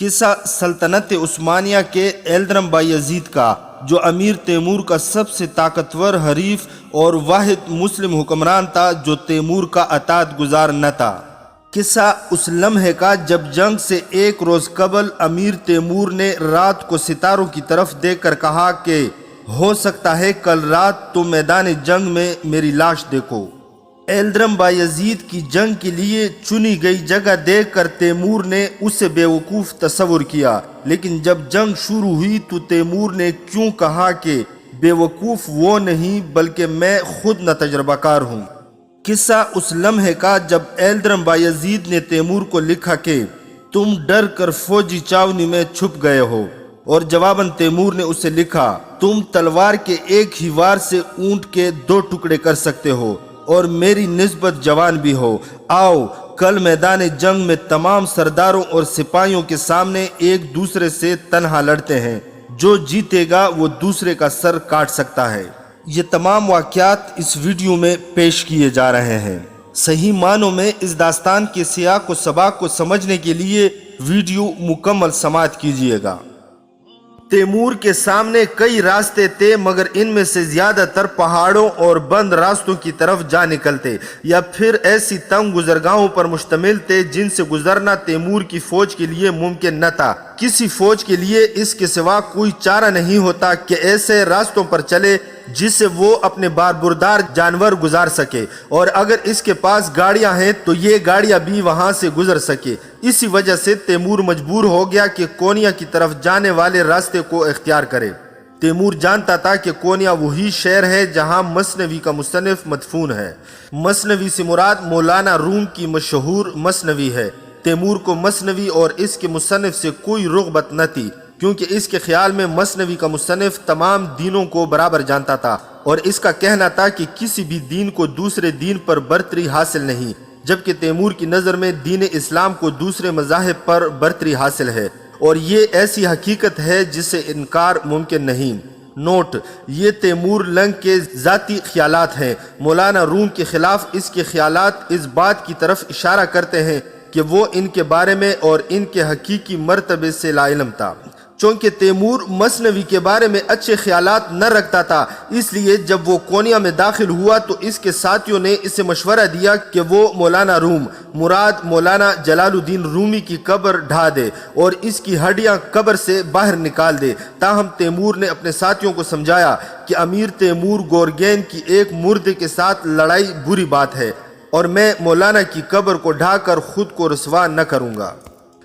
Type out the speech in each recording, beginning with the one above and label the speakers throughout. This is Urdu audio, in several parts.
Speaker 1: قصہ سلطنت عثمانیہ کے ایلدرم بایزید کا، جو امیر تیمور کا سب سے طاقتور حریف اور واحد مسلم حکمران تھا جو تیمور کا اطاعت گزار نہ تھا۔ قصہ اس لمحے کا جب جنگ سے ایک روز قبل امیر تیمور نے رات کو ستاروں کی طرف دیکھ کر کہا کہ ہو سکتا ہے کل رات تم میدان جنگ میں میری لاش دیکھو۔ ایلدرم بایزید کی جنگ کے لیے چنی گئی جگہ دیکھ کر تیمور نے اسے بیوقوف تصور کیا، لیکن جب جنگ شروع ہوئی تو تیمور نے کیوں کہا کہ بیوقوف وہ نہیں بلکہ میں خود نہ تجربہ کار ہوں۔ قصہ اس لمحے کا جب ایلدرم بایزید نے تیمور کو لکھا کہ تم ڈر کر فوجی چاونی میں چھپ گئے ہو، اور جواباً تیمور نے اسے لکھا تم تلوار کے ایک ہی وار سے اونٹ کے 2 ٹکڑے کر سکتے ہو اور میری نسبت جوان بھی ہو، آؤ کل میدان جنگ میں تمام سرداروں اور سپاہیوں کے سامنے ایک دوسرے سے تنہا لڑتے ہیں، جو جیتے گا وہ دوسرے کا سر کاٹ سکتا ہے۔ یہ تمام واقعات اس ویڈیو میں پیش کیے جا رہے ہیں۔ صحیح معنوں میں اس داستان کے سیاق و سباق کو سمجھنے کے لیے ویڈیو مکمل سماعت کیجیے گا۔ تیمور کے سامنے کئی راستے تھے، مگر ان میں سے زیادہ تر پہاڑوں اور بند راستوں کی طرف جا نکلتے یا پھر ایسی تنگ گزرگاہوں پر مشتمل تھے جن سے گزرنا تیمور کی فوج کے لیے ممکن نہ تھا۔ کسی فوج کے لیے اس کے سوا کوئی چارہ نہیں ہوتا کہ ایسے راستوں پر چلے جس سے وہ اپنے باربردار جانور گزار سکے، اور اگر اس کے پاس گاڑیاں ہیں تو یہ گاڑیاں بھی وہاں سے گزر سکے۔ اسی وجہ سے تیمور مجبور ہو گیا کہ کونیا کی طرف جانے والے راستے کو اختیار کرے۔ تیمور جانتا تھا کہ کونیا وہی شہر ہے جہاں مثنوی کا مصنف مدفون ہے۔ مثنوی سے مراد مولانا روم کی مشہور مثنوی ہے۔ تیمور کو مثنوی اور اس کے مصنف سے کوئی رغبت نہ تھی، کیونکہ اس کے خیال میں مثنوی کا مصنف تمام دینوں کو برابر جانتا تھا، اور اس کا کہنا تھا کہ کسی بھی دین کو دوسرے دین پر برتری حاصل نہیں، جبکہ تیمور کی نظر میں دین اسلام کو دوسرے مذاہب پر برتری حاصل ہے، اور یہ ایسی حقیقت ہے جس سے انکار ممکن نہیں۔ نوٹ: یہ تیمور لنگ کے ذاتی خیالات ہیں۔ مولانا روم کے خلاف اس کے خیالات اس بات کی طرف اشارہ کرتے ہیں کہ وہ ان کے بارے میں اور ان کے حقیقی مرتبے سے لا علم تھا۔ چونکہ تیمور مثنوی کے بارے میں اچھے خیالات نہ رکھتا تھا، اس لیے جب وہ کونیا میں داخل ہوا تو اس کے ساتھیوں نے اسے مشورہ دیا کہ وہ مولانا روم مراد مولانا جلال الدین رومی کی قبر ڈھا دے اور اس کی ہڈیاں قبر سے باہر نکال دے۔ تاہم تیمور نے اپنے ساتھیوں کو سمجھایا کہ امیر تیمور گورگین کی ایک مردے کے ساتھ لڑائی بری بات ہے، اور میں مولانا کی قبر کو ڈھا کر خود کو رسوا نہ کروں گا۔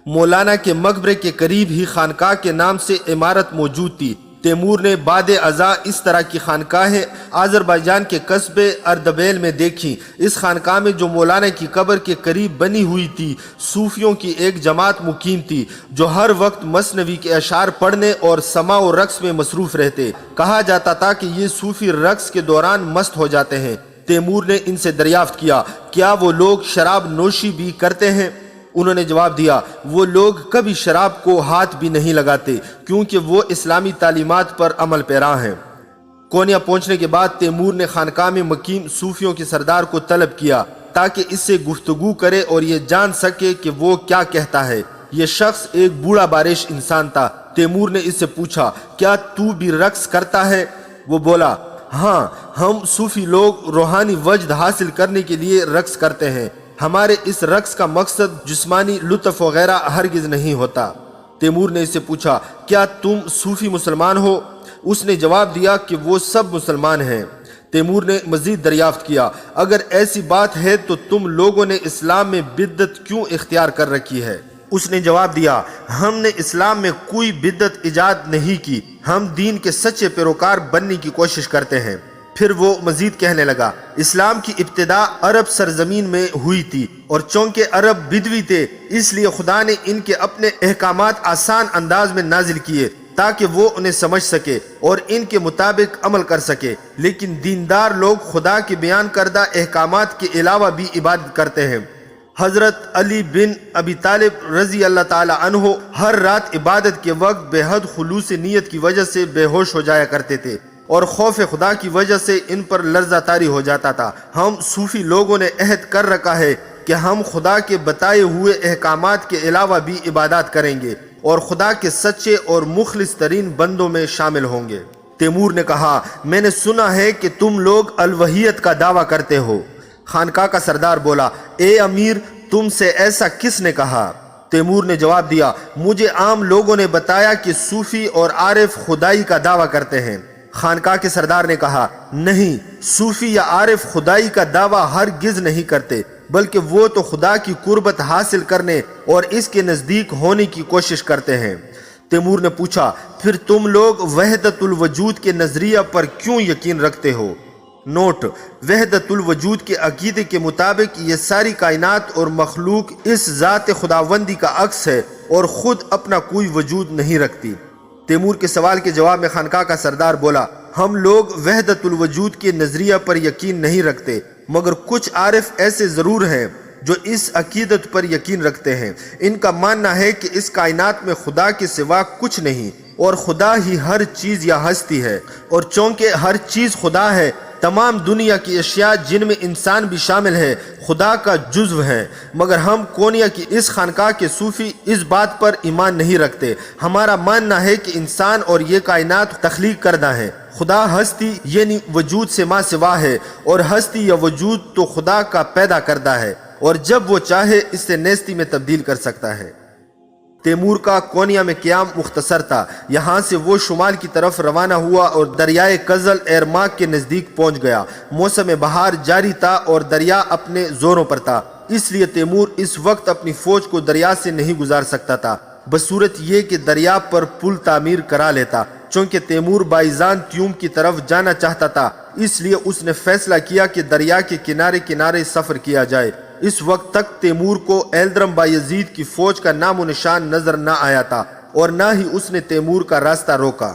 Speaker 1: مولانا کے مقبرے کے قریب ہی خانقاہ کے نام سے عمارت موجود تھی۔ تیمور نے بعد ازاں اس طرح کی خانقاہیں آذربائیجان کے قصبے اردبیل میں دیکھی۔ اس خانقاہ میں جو مولانا کی قبر کے قریب بنی ہوئی تھی، صوفیوں کی ایک جماعت مقیم تھی جو ہر وقت مثنوی کے اشعار پڑھنے اور سماع و رقص میں مصروف رہتے۔ کہا جاتا تھا کہ یہ صوفی رقص کے دوران مست ہو جاتے ہیں۔ تیمور نے ان سے دریافت کیا کیا وہ لوگ شراب نوشی بھی کرتے ہیں؟ انہوں نے جواب دیا وہ لوگ کبھی شراب کو ہاتھ بھی نہیں لگاتے، کیونکہ وہ اسلامی تعلیمات پر عمل پیرا ہیں۔ کونیا پہنچنے کے بعد تیمور نے خانقاہ میں مقیم صوفیوں کے سردار کو طلب کیا تاکہ اس سے گفتگو کرے اور یہ جان سکے کہ وہ کیا کہتا ہے۔ یہ شخص ایک بوڑھا بارش انسان تھا۔ تیمور نے اس سے پوچھا کیا تو بھی رقص کرتا ہے؟ وہ بولا ہاں، ہم صوفی لوگ روحانی وجد حاصل کرنے کے لیے رقص کرتے ہیں۔ ہمارے اس رقص کا مقصد جسمانی لطف وغیرہ ہرگز نہیں ہوتا۔ تیمور نے اس سے پوچھا کیا تم صوفی مسلمان ہو؟ اس نے جواب دیا کہ وہ سب مسلمان ہیں۔ تیمور نے مزید دریافت کیا اگر ایسی بات ہے تو تم لوگوں نے اسلام میں بدعت کیوں اختیار کر رکھی ہے؟ اس نے جواب دیا ہم نے اسلام میں کوئی بدعت ایجاد نہیں کی، ہم دین کے سچے پیروکار بننے کی کوشش کرتے ہیں۔ پھر وہ مزید کہنے لگا اسلام کی ابتدا عرب سرزمین میں ہوئی تھی، اور چونکہ عرب بدوی تھے اس لیے خدا نے ان کے اپنے احکامات آسان انداز میں نازل کیے تاکہ وہ انہیں سمجھ سکے اور ان کے مطابق عمل کر سکے، لیکن دیندار لوگ خدا کے بیان کردہ احکامات کے علاوہ بھی عبادت کرتے ہیں۔ حضرت علی بن ابی طالب رضی اللہ تعالی عنہ ہر رات عبادت کے وقت بے حد خلوص نیت کی وجہ سے بے ہوش ہو جایا کرتے تھے، اور خوف خدا کی وجہ سے ان پر لرزہ طاری ہو جاتا تھا۔ ہم صوفی لوگوں نے عہد کر رکھا ہے کہ ہم خدا کے بتائے ہوئے احکامات کے علاوہ بھی عبادات کریں گے، اور خدا کے سچے اور مخلص ترین بندوں میں شامل ہوں گے۔ تیمور نے کہا، میں نے سنا ہے کہ تم لوگ الوہیت کا دعویٰ کرتے ہو۔ خانقاہ کا سردار بولا، اے امیر، تم سے ایسا کس نے کہا؟ تیمور نے جواب دیا، مجھے عام لوگوں نے بتایا کہ صوفی اور عارف خدائی کا دعویٰ کرتے ہیں۔ خانقاہ کے سردار نے کہا، نہیں، صوفی یا عارف خدائی کا دعویٰ ہرگز نہیں کرتے، بلکہ وہ تو خدا کی قربت حاصل کرنے اور اس کے نزدیک ہونے کی کوشش کرتے ہیں۔ تیمور نے پوچھا، پھر تم لوگ وحدت الوجود کے نظریہ پر کیوں یقین رکھتے ہو؟ نوٹ: وحدت الوجود کے عقیدے کے مطابق یہ ساری کائنات اور مخلوق اس ذات خداوندی کا عکس ہے اور خود اپنا کوئی وجود نہیں رکھتی۔ تیمور کے سوال کے جواب میں خانقاہ کا سردار بولا، ہم لوگ وحدت الوجود کے نظریہ پر یقین نہیں رکھتے، مگر کچھ عارف ایسے ضرور ہیں جو اس عقیدت پر یقین رکھتے ہیں۔ ان کا ماننا ہے کہ اس کائنات میں خدا کے سوا کچھ نہیں اور خدا ہی ہر چیز یا ہستی ہے، اور چونکہ ہر چیز خدا ہے، تمام دنیا کی اشیاء جن میں انسان بھی شامل ہے خدا کا جزو ہیں۔ مگر ہم کونیا کی اس خانقاہ کے صوفی اس بات پر ایمان نہیں رکھتے۔ ہمارا ماننا ہے کہ انسان اور یہ کائنات تخلیق کردہ ہیں۔ خدا ہستی یعنی وجود سے ما سوا ہے، اور ہستی یا وجود تو خدا کا پیدا کردہ ہے، اور جب وہ چاہے اس سے نیستی میں تبدیل کر سکتا ہے۔ تیمور کا کونیا میں قیام مختصر تھا۔ یہاں سے وہ شمال کی طرف روانہ ہوا اور دریائے کزل ایرماک کے نزدیک پہنچ گیا۔ موسم بہار جاری تھا اور دریا اپنے زوروں پر تھا، اس لیے تیمور اس وقت اپنی فوج کو دریا سے نہیں گزار سکتا تھا، بصورت یہ کہ دریا پر پل تعمیر کرا لیتا۔ چونکہ تیمور بائزان تیوم کی طرف جانا چاہتا تھا، اس لیے اس نے فیصلہ کیا کہ دریا کے کنارے کنارے سفر کیا جائے۔ اس وقت تک تیمور کو ایلدرم بایزید کی فوج کا نام و نشان نظر نہ آیا تھا، اور نہ ہی اس نے تیمور کا راستہ روکا۔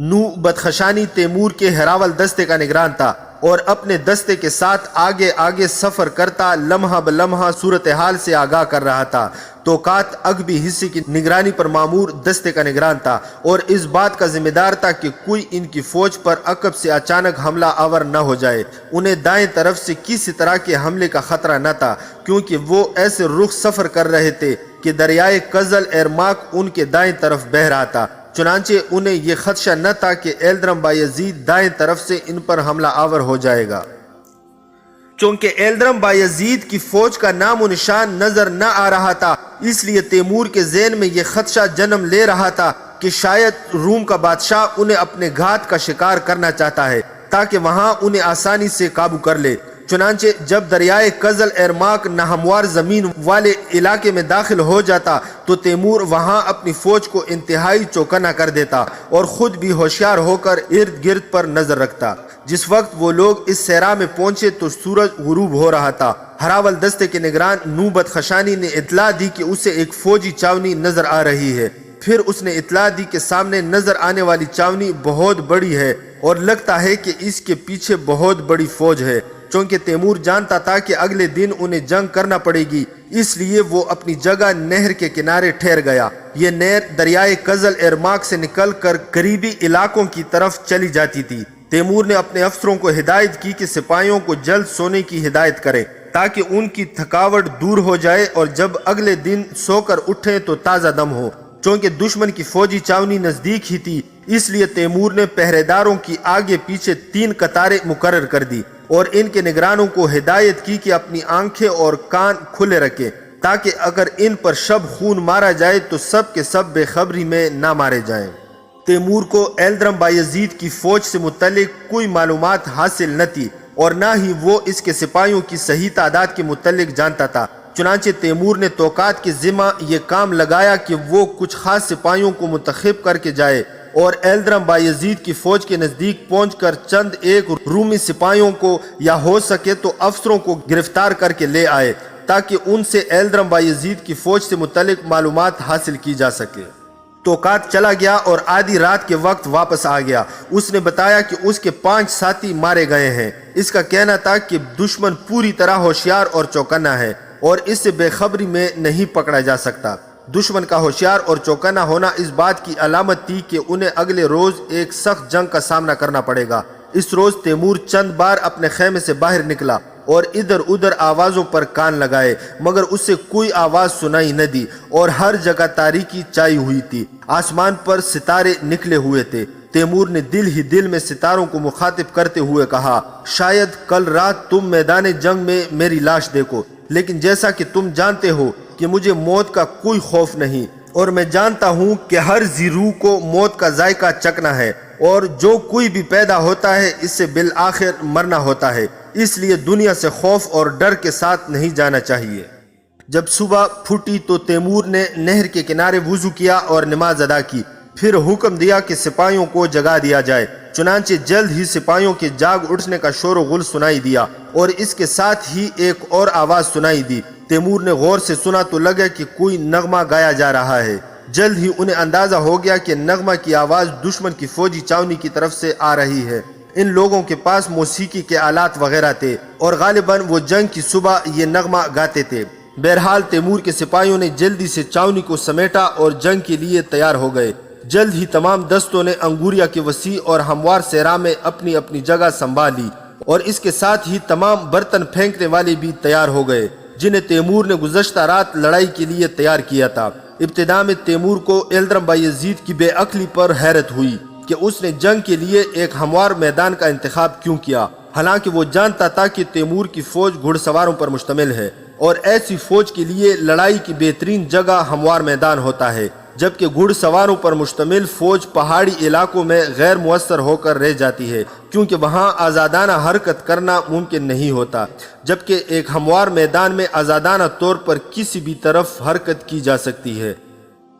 Speaker 1: نو بدخشانی تیمور کے ہراول دستے کا نگران تھا اور اپنے دستے کے ساتھ آگے آگے سفر کرتا لمحہ بلمحہ صورتحال سے آگاہ کر رہا تھا۔ توقات اغبی حصے کی نگرانی پر معمور دستے کا نگران تھا اور اس بات کا ذمہ دار تھا کہ کوئی ان کی فوج پر عقب سے اچانک حملہ آور نہ ہو جائے۔ انہیں دائیں طرف سے کسی طرح کے حملے کا خطرہ نہ تھا، کیونکہ وہ ایسے رخ سفر کر رہے تھے کہ دریائے کزل ایرماک ان کے دائیں طرف بہہ رہا تھا۔ چنانچہ انہیں یہ خدشہ نہ تھا کہ ایلدرم بایزید دائیں طرف سے ان پر حملہ آور ہو جائے گا۔ چونکہ ایلدرم بایزید کی فوج کا نام و نشان نظر نہ آ رہا تھا، اس لیے تیمور کے ذہن میں یہ خدشہ جنم لے رہا تھا کہ شاید روم کا بادشاہ انہیں اپنے گھات کا شکار کرنا چاہتا ہے تاکہ وہاں انہیں آسانی سے قابو کر لے۔ چنانچہ جب دریائے کزل ایرماک ناہموار زمین والے علاقے میں داخل ہو جاتا تو تیمور وہاں اپنی فوج کو انتہائی چوکنا کر دیتا اور خود بھی ہوشیار ہو کر ارد گرد پر نظر رکھتا۔ جس وقت وہ لوگ اس صحرا میں پہنچے تو سورج غروب ہو رہا تھا۔ ہراول دستے کے نگران نوبت خشانی نے اطلاع دی کہ اسے ایک فوجی چاونی نظر آ رہی ہے۔ پھر اس نے اطلاع دی کہ سامنے نظر آنے والی چاونی بہت بڑی ہے اور لگتا ہے کہ اس کے پیچھے بہت بڑی فوج ہے۔ چونکہ تیمور جانتا تھا کہ اگلے دن انہیں جنگ کرنا پڑے گی، اس لیے وہ اپنی جگہ نہر کے کنارے ٹھہر گیا۔ یہ نہر دریائے کزل ایرماک سے نکل کر قریبی علاقوں کی طرف چلی جاتی تھی۔ تیمور نے اپنے افسروں کو ہدایت کی کہ سپاہیوں کو جلد سونے کی ہدایت کریں تاکہ ان کی تھکاوٹ دور ہو جائے اور جب اگلے دن سو کر اٹھیں تو تازہ دم ہو۔ چونکہ دشمن کی فوجی چاونی نزدیک ہی تھی، اس لیے تیمور نے پہرے داروں کی آگے پیچھے 3 قطاریں مقرر کر دی اور ان کے نگرانوں کو ہدایت کی کہ اپنی آنکھیں اور کان کھلے رکھیں تاکہ اگر ان پر شب خون مارا جائے تو سب کے سب بے خبری میں نہ مارے جائیں۔ تیمور کو ایلدرم بایزید کی فوج سے متعلق کوئی معلومات حاصل نہ تھی اور نہ ہی وہ اس کے سپاہیوں کی صحیح تعداد کے متعلق جانتا تھا۔ چنانچہ تیمور نے توقات کے ذمہ یہ کام لگایا کہ وہ کچھ خاص سپاہیوں کو منتخب کر کے جائے اور ایلدرم بایزید کی فوج کے نزدیک پہنچ کر چند ایک رومی سپاہیوں کو یا ہو سکے تو افسروں کو گرفتار کر کے لے آئے تاکہ ان سے ایلدرم بایزید کی فوج سے متعلق معلومات حاصل کی جا سکے۔ توقات چلا گیا اور آدھی رات کے وقت واپس آ گیا۔ اس نے بتایا کہ اس کے 5 ساتھی مارے گئے ہیں۔ اس کا کہنا تھا کہ دشمن پوری طرح ہوشیار اور چوکنا ہے اور اس سے بے خبری میں نہیں پکڑا جا سکتا۔ دشمن کا ہوشیار اور چوکنا ہونا اس بات کی علامت تھی کہ انہیں اگلے روز ایک سخت جنگ کا سامنا کرنا پڑے گا۔ اس روز تیمور چند بار اپنے خیمے سے باہر نکلا اور ادھر ادھر آوازوں پر کان لگائے، مگر اسے کوئی آواز سنائی نہ دی، اور ہر جگہ تاریکی چھائی ہوئی تھی، آسمان پر ستارے نکلے ہوئے تھے۔ تیمور نے دل ہی دل میں ستاروں کو مخاطب کرتے ہوئے کہا، شاید کل رات تم میدان جنگ میں میری لاش دیکھو، لیکن جیسا کہ تم جانتے ہو کہ مجھے موت کا کوئی خوف نہیں، اور میں جانتا ہوں کہ ہر ذی روح کو موت کا ذائقہ چکھنا ہے، اور جو کوئی بھی پیدا ہوتا ہے اس سے بالآخر مرنا ہوتا ہے، اس لیے دنیا سے خوف اور ڈر کے ساتھ نہیں جانا چاہیے۔ جب صبح پھوٹی تو تیمور نے نہر کے کنارے وضو کیا اور نماز ادا کی، پھر حکم دیا کہ سپاہیوں کو جگا دیا جائے۔ چنانچہ جلد ہی سپاہیوں کے جاگ اٹھنے کا شور و غل سنائی دیا، اور اس کے ساتھ ہی ایک اور آواز سنائی دی۔ تیمور نے غور سے سنا تو لگا کہ کوئی نغمہ گایا جا رہا ہے۔ جلد ہی انہیں اندازہ ہو گیا کہ نغمہ کی آواز دشمن کی فوجی چھاونی کی طرف سے آ رہی ہے۔ ان لوگوں کے پاس موسیقی کے آلات وغیرہ تھے، اور غالباً وہ جنگ کی صبح یہ نغمہ گاتے تھے۔ بہرحال تیمور کے سپاہیوں نے جلدی سے چھاونی کو سمیٹا اور جنگ کے لیے تیار ہو گئے۔ جلد ہی تمام دستوں نے انگوریا کے وسیع اور ہموار صحرا میں اپنی اپنی جگہ سنبھالی، اور اس کے ساتھ ہی تمام برتن پھینکنے والے بھی تیار ہو گئے جنہیں تیمور نے گزشتہ رات لڑائی کے لیے تیار کیا تھا۔ ابتدا میں تیمور کو ایلدرم بایزید کی بے عقلی پر حیرت ہوئی کہ اس نے جنگ کے لیے ایک ہموار میدان کا انتخاب کیوں کیا، حالانکہ وہ جانتا تھا کہ تیمور کی فوج گھڑ سواروں پر مشتمل ہے، اور ایسی فوج کے لیے لڑائی کی بہترین جگہ ہموار میدان ہوتا ہے، جبکہ گھڑ سواروں پر مشتمل فوج پہاڑی علاقوں میں غیر مؤثر ہو کر رہ جاتی ہے، کیونکہ وہاں آزادانہ حرکت کرنا ممکن نہیں ہوتا، جبکہ ایک ہموار میدان میں آزادانہ طور پر کسی بھی طرف حرکت کی جا سکتی ہے۔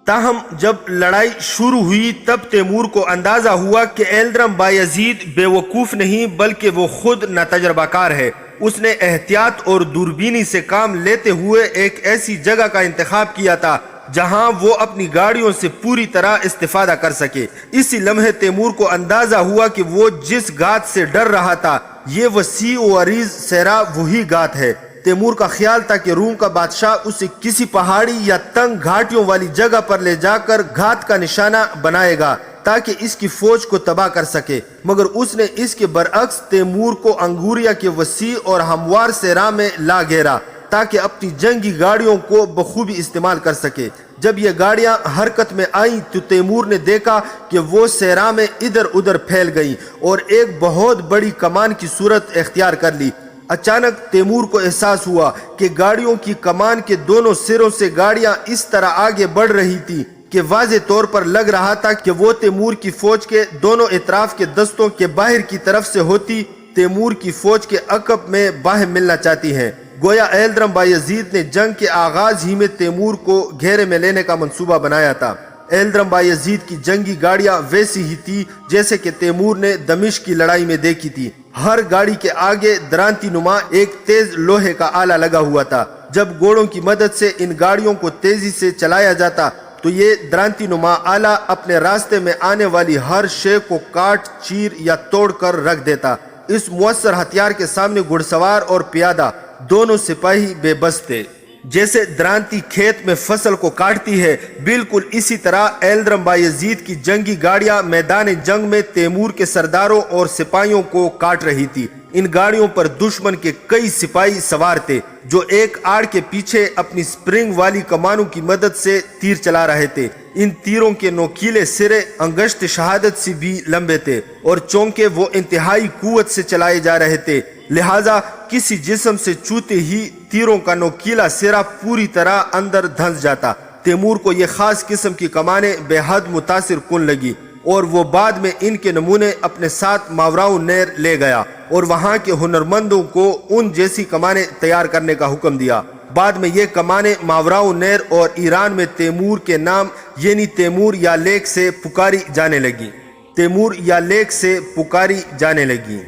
Speaker 1: تاہم جب لڑائی شروع ہوئی تب تیمور کو اندازہ ہوا کہ ایلدرم بایزید بے وقوف نہیں بلکہ وہ خود ناتجربہ کار ہے۔ اس نے احتیاط اور دوربینی سے کام لیتے ہوئے ایک ایسی جگہ کا انتخاب کیا تھا جہاں وہ اپنی گاڑیوں سے پوری طرح استفادہ کر سکے۔ اسی لمحے تیمور کو اندازہ ہوا کہ وہ جس گات سے ڈر رہا تھا، یہ وسیع و عریض صحرا وہی گات ہے۔ تیمور کا خیال تھا کہ روم کا بادشاہ اسے کسی پہاڑی یا تنگ گھاٹیوں والی جگہ پر لے جا کر گھات کا نشانہ بنائے گا تاکہ اس کی فوج کو تباہ کر سکے، مگر اس نے اس کے برعکس تیمور کو انگوریا کے وسیع اور ہموار صحرا میں لا گھیرا تاکہ اپنی جنگی گاڑیوں کو بخوبی استعمال کر سکے۔ جب یہ گاڑیاں حرکت میں آئیں تو تیمور نے دیکھا کہ وہ صحرا میں ادھر ادھر پھیل گئیں اور ایک بہت بڑی کمان کی صورت اختیار کر لی۔ اچانک تیمور کو احساس ہوا کہ گاڑیوں کی کمان کے دونوں سروں سے گاڑیاں اس طرح آگے بڑھ رہی تھی کہ واضح طور پر لگ رہا تھا کہ وہ تیمور کی فوج کے دونوں اطراف کے دستوں کے باہر کی طرف سے ہوتی تیمور کی فوج کے عقب میں باہم ملنا چاہتی ہیں۔ گویا ایلدرم بایزید نے جنگ کے آغاز ہی میں تیمور کو گھیرے میں لینے کا منصوبہ بنایا تھا۔ ایلدرم بایزید کی جنگی گاڑیاں ویسی ہی تھی جیسے کہ تیمور نے دمشق کی لڑائی میں دیکھی تھی۔ ہر گاڑی کے آگے درانتی نما ایک تیز لوہے کا آلہ لگا ہوا تھا۔ جب گھوڑوں کی مدد سے ان گاڑیوں کو تیزی سے چلایا جاتا تو یہ درانتی نما آلہ اپنے راستے میں آنے والی ہر شے کو کاٹ چیر یا توڑ کر رکھ دیتا۔ اس مؤثر ہتھیار کے سامنے گھڑ سوار اور پیادہ دونوں سپاہی بے بس تھے۔ جیسے درانتی کھیت میں فصل کو کاٹتی ہے، بالکل اسی طرح ایلدرم بایزید کی جنگی گاڑیاں میدان جنگ میں تیمور کے سرداروں اور سپاہیوں کو کاٹ رہی تھی۔ ان گاڑیوں پر دشمن کے کئی سپاہی سوار تھے جو ایک آڑ کے پیچھے اپنی سپرنگ والی کمانوں کی مدد سے تیر چلا رہے تھے۔ ان تیروں کے نوکیلے سرے انگشت شہادت سے بھی لمبے تھے اور چونکہ وہ انتہائی قوت سے چلائے جا رہے تھے، لہٰذا کسی جسم سے چھوتے ہی تیروں کا نوکیلا سرا پوری طرح اندر دھنس جاتا۔ تیمور کو یہ خاص قسم کی کمانیں بے حد متاثر کن لگی اور وہ بعد میں ان کے نمونے اپنے ساتھ ماوراؤ نیر لے گیا اور وہاں کے ہنرمندوں کو ان جیسی کمانیں تیار کرنے کا حکم دیا۔ بعد میں یہ کمانیں ماوراؤ نیر اور ایران میں تیمور کے نام یعنی تیمور یا لیک سے پکاری جانے لگی۔ تیمور یا لیک سے پکاری جانے لگی۔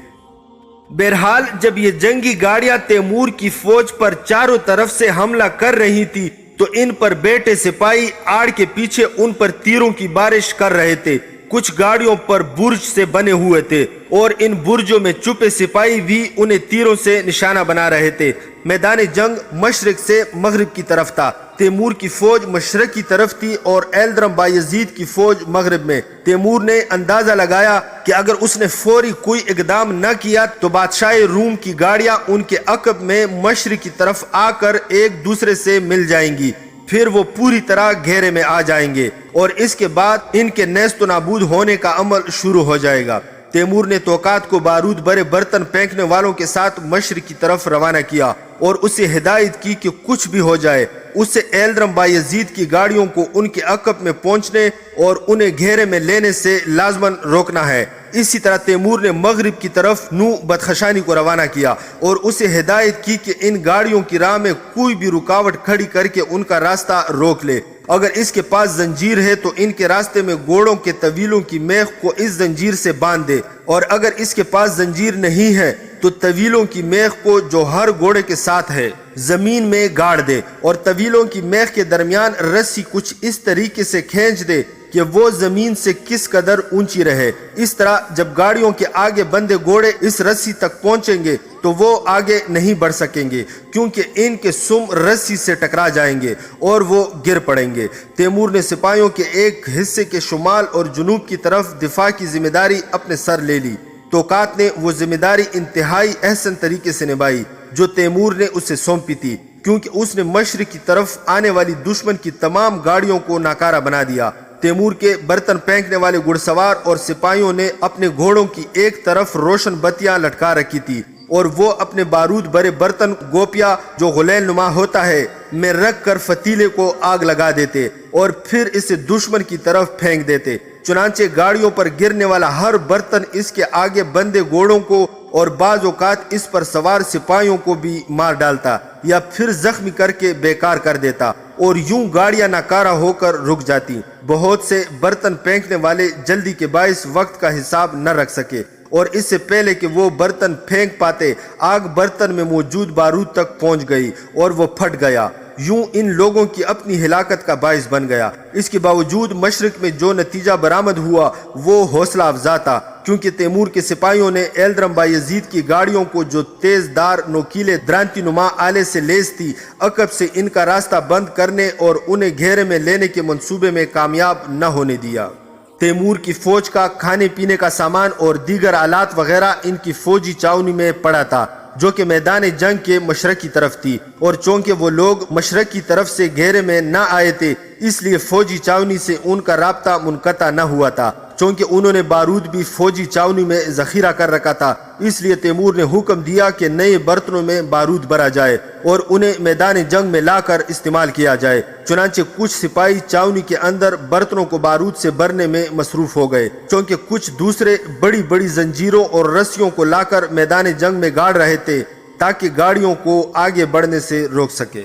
Speaker 1: بہرحال جب یہ جنگی گاڑیاں تیمور کی فوج پر چاروں طرف سے حملہ کر رہی تھی تو ان پر بیٹھے سپاہی آڑ کے پیچھے ان پر تیروں کی بارش کر رہے تھے۔ کچھ گاڑیوں پر برج سے بنے ہوئے تھے اور ان برجوں میں چھپے سپاہی بھی انہیں تیروں سے نشانہ بنا رہے تھے۔ میدان جنگ مشرق سے مغرب کی طرف تھا۔ تیمور کی فوج مشرق کی طرف تھی اور ایلدرم بایزید کی فوج مغرب میں۔ تیمور نے اندازہ لگایا کہ اگر اس نے فوری کوئی اقدام نہ کیا تو بادشاہ روم کی گاڑیاں ان کے عقب میں مشرق کی طرف آ کر ایک دوسرے سے مل جائیں گی، پھر وہ پوری طرح گھیرے میں آ جائیں گے اور اس کے بعد ان کے نیست و نابود ہونے کا عمل شروع ہو جائے گا۔ تیمور نے توقات کو بارود بھرے برتن پھینکنے والوں کے ساتھ مشرق کی طرف روانہ کیا اور اسے ہدایت کی کہ کچھ بھی ہو جائے اسے ایلدرم بایزید کی گاڑیوں کو ان کے عقب میں پہنچنے اور انہیں گھیرے میں لینے سے لازماً روکنا ہے۔ اسی طرح تیمور نے مغرب کی طرف نو بدخشانی کو روانہ کیا اور اسے ہدایت کی کہ ان گاڑیوں کی راہ میں کوئی بھی رکاوٹ کھڑی کر کے ان کا راستہ روک لے۔ اگر اس کے پاس زنجیر ہے تو ان کے راستے میں گھوڑوں کے طویلوں کی میخ کو اس زنجیر سے باندھ دے، اور اگر اس کے پاس زنجیر نہیں ہے تو طویلوں کی میخ کو جو ہر گھوڑے کے ساتھ ہے زمین میں گاڑ دے اور طویلوں کی میخ کے درمیان رسی کچھ اس طریقے سے کھینچ دے کہ وہ زمین سے کس قدر اونچی رہے۔ اس طرح جب گاڑیوں کے آگے بندے گھوڑے اس رسی تک پہنچیں گے تو وہ آگے نہیں بڑھ سکیں گے کیونکہ ان کے سم رسی سے ٹکرا جائیں گے اور وہ گر پڑیں گے۔ تیمور نے سپاہیوں کے ایک حصے کے شمال اور جنوب کی طرف دفاع کی ذمہ داری اپنے سر لے لی۔ توقات نے وہ ذمہ داری انتہائی احسن طریقے سے نبھائی جو تیمور نے اسے سونپی تھی، کیونکہ اس نے مشرق کی طرف آنے والی دشمن کی تمام گاڑیوں کو ناکارہ بنا دیا۔ تیمور کے برتن پھینکنے والے گھڑ سوار اور سپاہیوں نے اپنے گھوڑوں کی ایک طرف روشن بتیاں لٹکا رکھی تھی اور وہ اپنے بارود بھرے برتن گوپیا جو غلیل نما ہوتا ہے میں رکھ کر فتیلے کو آگ لگا دیتے اور پھر اسے دشمن کی طرف پھینک دیتے۔ چنانچہ گاڑیوں پر گرنے والا ہر برتن اس کے آگے بندے گھوڑوں کو اور بعض اوقات اس پر سوار سپاہیوں کو بھی مار ڈالتا یا پھر زخمی کر کے بیکار کر دیتا، اور یوں گاڑیاں ناکارہ ہو کر رک جاتی۔ بہت سے برتن پھینکنے والے جلدی کے باعث وقت کا حساب نہ رکھ سکے اور اس سے پہلے کہ وہ برتن پھینک پاتے آگ برتن میں موجود بارود تک پہنچ گئی اور وہ پھٹ گیا، یوں ان لوگوں کی اپنی ہلاکت کا باعث بن گیا۔ اس کے باوجود مشرق میں جو نتیجہ برآمد ہوا وہ حوصلہ افزا تھا، کیونکہ تیمور کے سپاہیوں نے ایلدرم بایزید کی گاڑیوں کو جو تیز دار نوکیلے درانتی نما آلے سے لیس تھی عقب سے ان کا راستہ بند کرنے اور انہیں گھیرے میں لینے کے منصوبے میں کامیاب نہ ہونے دیا۔ تیمور کی فوج کا کھانے پینے کا سامان اور دیگر آلات وغیرہ ان کی فوجی چاونی میں پڑا تھا جو کہ میدان جنگ کے مشرق کی طرف تھی، اور چونکہ وہ لوگ مشرق کی طرف سے گھیرے میں نہ آئے تھے اس لیے فوجی چاونی سے ان کا رابطہ منقطع نہ ہوا تھا، چونکہ انہوں نے بارود بھی فوجی چاونی میں ذخیرہ کر رکھا تھا۔ اس لیے تیمور نے حکم دیا کہ نئے برتنوں میں بارود بھرا جائے اور انہیں میدان جنگ میں لا کر استعمال کیا جائے۔ چنانچہ کچھ سپاہی چاونی کے اندر برتنوں کو بارود سے بھرنے میں مصروف ہو گئے، چونکہ کچھ دوسرے بڑی بڑی زنجیروں اور رسیوں کو لا کر میدان جنگ میں گاڑ رہے تھے تاکہ گاڑیوں کو آگے بڑھنے سے روک سکے۔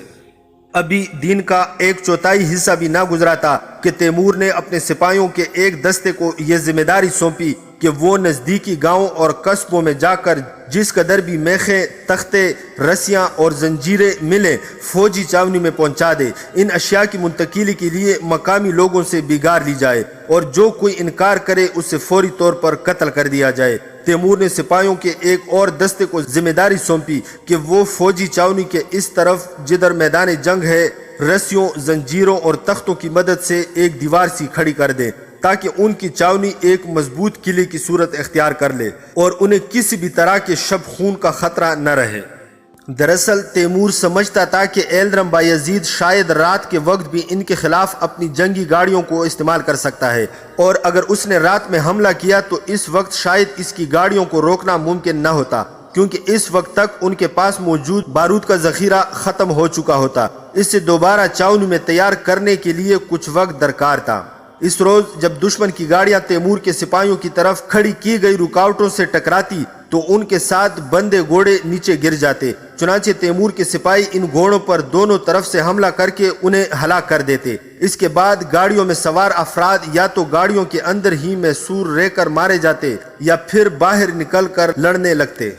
Speaker 1: ابھی دن کا 1/4 حصہ بھی نہ گزرا تھا کہ تیمور نے اپنے سپاہیوں کے ایک دستے کو یہ ذمہ داری سونپی کہ وہ نزدیکی گاؤں اور قصبوں میں جا کر جس قدر بھی میخیں، تختے، رسیاں اور زنجیریں ملیں فوجی چاونی میں پہنچا دے۔ ان اشیاء کی منتقلی کے لیے مقامی لوگوں سے بگار لی جائے اور جو کوئی انکار کرے اسے فوری طور پر قتل کر دیا جائے۔ تیمور نے سپاہیوں کے ایک اور دستے کو ذمہ داری سونپی کہ وہ فوجی چاونی کے اس طرف جدھر میدان جنگ ہے رسیوں، زنجیروں اور تختوں کی مدد سے ایک دیوار سی کھڑی کر دیں تاکہ ان کی چاونی ایک مضبوط قلعے کی صورت اختیار کر لے اور انہیں کسی بھی طرح کے شب خون کا خطرہ نہ رہے۔ دراصل تیمور سمجھتا تھا کہ ایلدرم بایزید شاید رات کے وقت بھی ان کے خلاف اپنی جنگی گاڑیوں کو استعمال کر سکتا ہے، اور اگر اس نے رات میں حملہ کیا تو اس وقت شاید اس کی گاڑیوں کو روکنا ممکن نہ ہوتا، کیونکہ اس وقت تک ان کے پاس موجود بارود کا ذخیرہ ختم ہو چکا ہوتا۔ اس سے دوبارہ چاونی میں تیار کرنے کے لیے کچھ وقت درکار تھا۔ اس روز جب دشمن کی گاڑیاں تیمور کے سپاہیوں کی طرف کھڑی کی گئی رکاوٹوں سے ٹکراتی تو ان کے ساتھ بندے گھوڑے نیچے گر جاتے، چنانچہ تیمور کے سپاہی ان گھوڑوں پر دونوں طرف سے حملہ کر کے انہیں ہلاک کر دیتے۔ اس کے بعد گاڑیوں میں سوار افراد یا تو گاڑیوں کے اندر ہی میں سور رہ کر مارے جاتے یا پھر باہر نکل کر لڑنے لگتے۔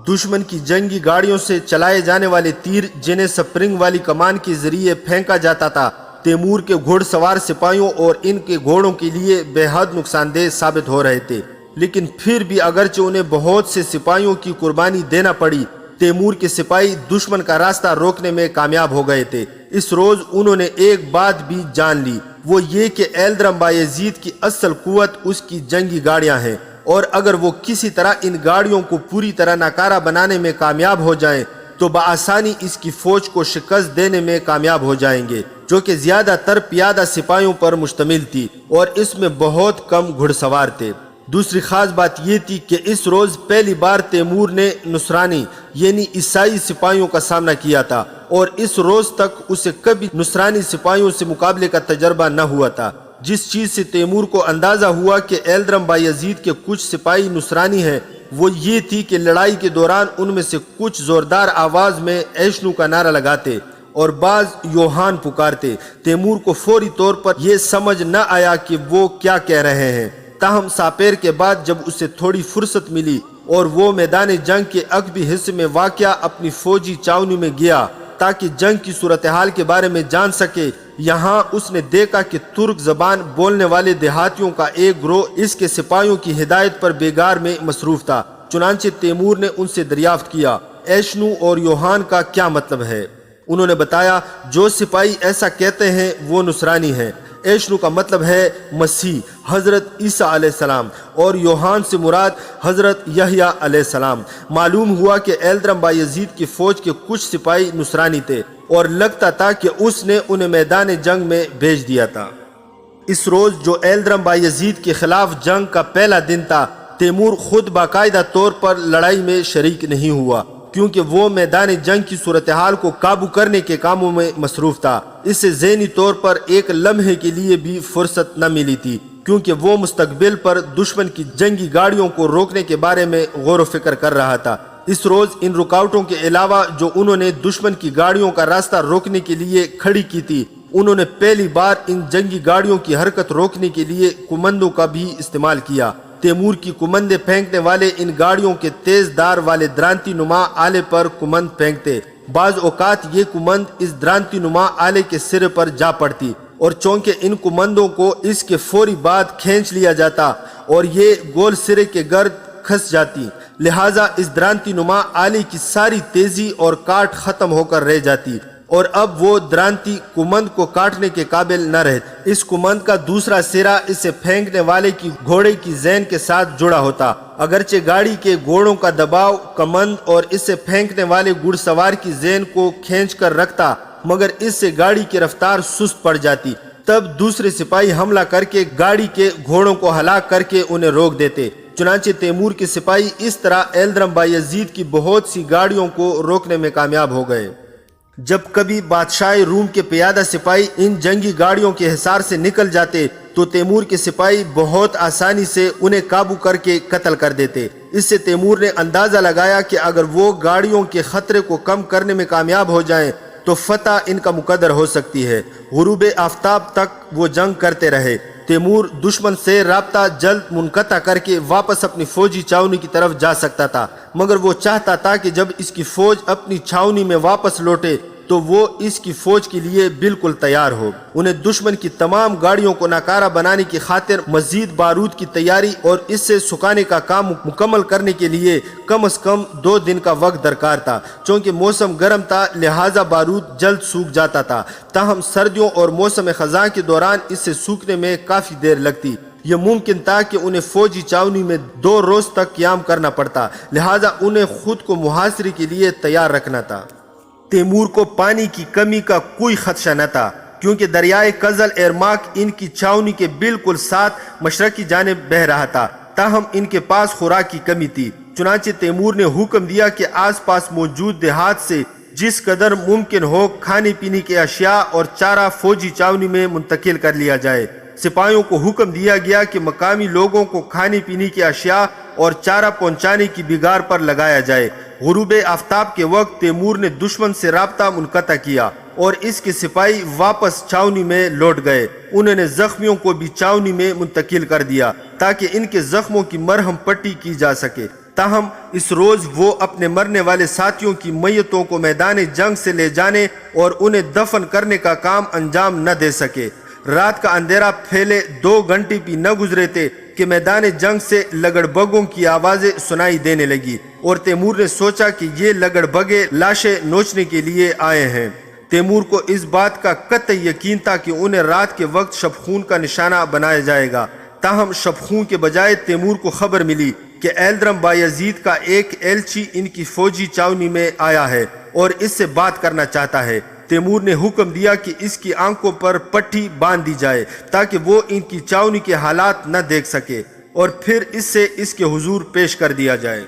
Speaker 1: دشمن کی جنگی گاڑیوں سے چلائے جانے والے تیر جنہیں سپرنگ والی کمان کے ذریعے پھینکا جاتا تھا تیمور کے گھوڑ سوار سپاہیوں اور ان کے گھوڑوں کے لیے بے حد نقصان دہ ثابت ہو رہے تھے، لیکن پھر بھی اگرچہ انہیں بہت سے سپاہیوں کی قربانی دینا پڑی تیمور کے سپاہی دشمن کا راستہ روکنے میں کامیاب ہو گئے تھے۔ اس روز انہوں نے ایک بات بھی جان لی، وہ یہ کہ ایلدرم بایزید کی اصل قوت اس کی جنگی گاڑیاں ہیں، اور اگر وہ کسی طرح ان گاڑیوں کو پوری طرح ناکارہ بنانے میں کامیاب ہو جائیں تو بآسانی اس کی فوج کو شکست دینے میں کامیاب ہو جائیں گے، جو کہ زیادہ تر پیادہ سپاہیوں پر مشتمل تھی اور اس میں بہت کم گھڑ سوار تھے۔ دوسری خاص بات یہ تھی کہ اس روز پہلی بار تیمور نے نصرانی یعنی عیسائی سپاہیوں کا سامنا کیا تھا، اور اس روز تک اسے کبھی نصرانی سپاہیوں سے مقابلے کا تجربہ نہ ہوا تھا۔ جس چیز سے تیمور کو اندازہ ہوا کہ ایلدرم بایزید کے کچھ سپاہی نصرانی ہیں وہ یہ تھی کہ لڑائی کے دوران ان میں سے کچھ زوردار آواز میں ایشنو کا نعرہ لگاتے اور بعض یوحان پکارتے۔ تیمور کو فوری طور پر یہ سمجھ نہ آیا کہ وہ کیا کہہ رہے ہیں، تاہم ساپیر کے بعد جب اسے تھوڑی فرصت ملی اور وہ میدان جنگ کے عقبی حصے میں واقع اپنی فوجی چاونی میں گیا تاکہ جنگ کی صورتحال کے بارے میں جان سکے، یہاں اس نے دیکھا کہ ترک زبان بولنے والے دیہاتیوں کا ایک گروہ اس کے سپاہیوں کی ہدایت پر بیگار میں مصروف تھا۔ چنانچہ تیمور نے ان سے دریافت کیا ایشنو اور یوحان کا کیا مطلب ہے۔ انہوں نے بتایا جو سپاہی ایسا کہتے ہیں وہ نصرانی ہیں۔ ایشنو کا مطلب ہے مسیح حضرت عیسیٰ علیہ السلام، اور یوحان سے مراد حضرت یحییٰ علیہ السلام۔ معلوم ہوا کہ ایلدرم بایزید کی فوج کے کچھ سپاہی نصرانی تھے اور لگتا تھا کہ اس نے انہیں میدان جنگ میں بھیج دیا تھا۔ اس روز جو ایلدرم بایزید کے خلاف جنگ کا پہلا دن تھا، تیمور خود باقاعدہ طور پر لڑائی میں شریک نہیں ہوا کیونکہ وہ میدان جنگ کی صورتحال کو قابو کرنے کے کاموں میں مصروف تھا۔ اس سے ذہنی طور پر ایک لمحے کے لیے بھی فرصت نہ ملی تھی کیونکہ وہ مستقبل پر دشمن کی جنگی گاڑیوں کو روکنے کے بارے میں غور و فکر کر رہا تھا۔ اس روز ان رکاوٹوں کے علاوہ جو انہوں نے دشمن کی گاڑیوں کا راستہ روکنے کے لیے کھڑی کی تھی، انہوں نے پہلی بار ان جنگی گاڑیوں کی حرکت روکنے کے لیے کمندوں کا بھی استعمال کیا۔ تیمور کی کمندے پھینکنے والے ان گاڑیوں کے تیز دار والے درانتی نما آلے پر کمند پھینکتے۔ بعض اوقات یہ کمند اس درانتی نما آلے کے سرے پر جا پڑتی اور چونکہ ان کمندوں کو اس کے فوری بعد کھینچ لیا جاتا اور یہ گول سرے کے گرد کھس جاتی، لہٰذا اس درانتی نما آلے کی ساری تیزی اور کاٹ ختم ہو کر رہ جاتی اور اب وہ درانتی کمند کو کاٹنے کے قابل نہ رہتی۔ اس کمند کا دوسرا سرا اسے پھینکنے والے کی گھوڑے کی زین کے ساتھ جڑا ہوتا، اگرچہ گاڑی کے گھوڑوں کا دباؤ کمند اور اسے پھینکنے والے گھڑ سوار کی زین کو کھینچ کر رکھتا، مگر اس سے گاڑی کی رفتار سست پڑ جاتی۔ تب دوسرے سپاہی حملہ کر کے گاڑی کے گھوڑوں کو ہلاک کر کے انہیں روک دیتے۔ چنانچہ تیمور کے سپاہی اس طرح ایلدرم بایزید کی بہت سی گاڑیوں کو روکنے میں کامیاب ہو گئے۔ جب کبھی بادشاہ روم کے پیادہ سپاہی ان جنگی گاڑیوں کے حصار سے نکل جاتے تو تیمور کے سپاہی بہت آسانی سے انہیں قابو کر کے قتل کر دیتے۔ اس سے تیمور نے اندازہ لگایا کہ اگر وہ گاڑیوں کے خطرے کو کم کرنے میں کامیاب ہو جائیں تو فتح ان کا مقدر ہو سکتی ہے۔ غروب آفتاب تک وہ جنگ کرتے رہے۔ تیمور دشمن سے رابطہ جلد منقطع کر کے واپس اپنی فوجی چھاونی کی طرف جا سکتا تھا، مگر وہ چاہتا تھا کہ جب اس کی فوج اپنی چھاونی میں واپس لوٹے تو وہ اس کی فوج کے لیے بالکل تیار ہو۔ انہیں دشمن کی تمام گاڑیوں کو ناکارہ بنانے کی خاطر مزید بارود کی تیاری اور اس سے سکھانے کا کام مکمل کرنے کے لیے کم از کم 2 دن کا وقت درکار تھا۔ چونکہ موسم گرم تھا لہٰذا بارود جلد سوکھ جاتا تھا، تاہم سردیوں اور موسم خزاں کے دوران اس سے سوکھنے میں کافی دیر لگتی۔ یہ ممکن تھا کہ انہیں فوجی چھاونی میں 2 روز تک قیام کرنا پڑتا، لہٰذا انہیں خود کو محاصرے کے لیے تیار رکھنا تھا۔ تیمور کو پانی کی کمی کا کوئی خدشہ نہ تھا کیونکہ دریائے قزل ایرماک ان کی چھاونی کے بالکل ساتھ مشرقی جانب بہہ رہا تھا، تاہم ان کے پاس خوراک کی کمی تھی۔ چنانچہ تیمور نے حکم دیا کہ آس پاس موجود دیہات سے جس قدر ممکن ہو کھانے پینے کے اشیاء اور چارہ فوجی چھاونی میں منتقل کر لیا جائے۔ سپاہیوں کو حکم دیا گیا کہ مقامی لوگوں کو کھانے پینے کے اشیاء اور چارہ پہنچانے کی بگار پر لگایا جائے۔ غروب آفتاب کے وقت تیمور نے دشمن سے رابطہ منقطع کیا اور اس کے سپاہی واپس چھاونی میں لوٹ گئے۔ انہوں نے زخمیوں کو بھی چھاونی میں منتقل کر دیا تاکہ ان کے زخموں کی مرہم پٹی کی جا سکے، تاہم اس روز وہ اپنے مرنے والے ساتھیوں کی میتوں کو میدان جنگ سے لے جانے اور انہیں دفن کرنے کا کام انجام نہ دے سکے۔ رات کا اندھیرا پھیلے 2 گھنٹے بھی نہ گزرے تھے کہ میدان جنگ سے لگڑ بگوں کی آوازیں سنائی دینے لگی۔ اور تیمور نے سوچا کہ یہ لگڑ بگے لاشیں نوچنے کے لیے آئے ہیں۔ تیمور کو اس بات کا قطعی یقین تھا کہ انہیں رات کے وقت شبخون کا نشانہ بنایا جائے گا، تاہم شبخون کے بجائے تیمور کو خبر ملی کہ ایلدرم بایزید کا ایک ایلچی ان کی فوجی چاونی میں آیا ہے اور اس سے بات کرنا چاہتا ہے۔ تیمور نے حکم دیا کہ اس کی آنکھوں پر پٹھی باندھ دی جائے تاکہ وہ ان کی چاونی کے حالات نہ دیکھ سکے اور پھر اس سے اس کے حضور پیش کر دیا جائے۔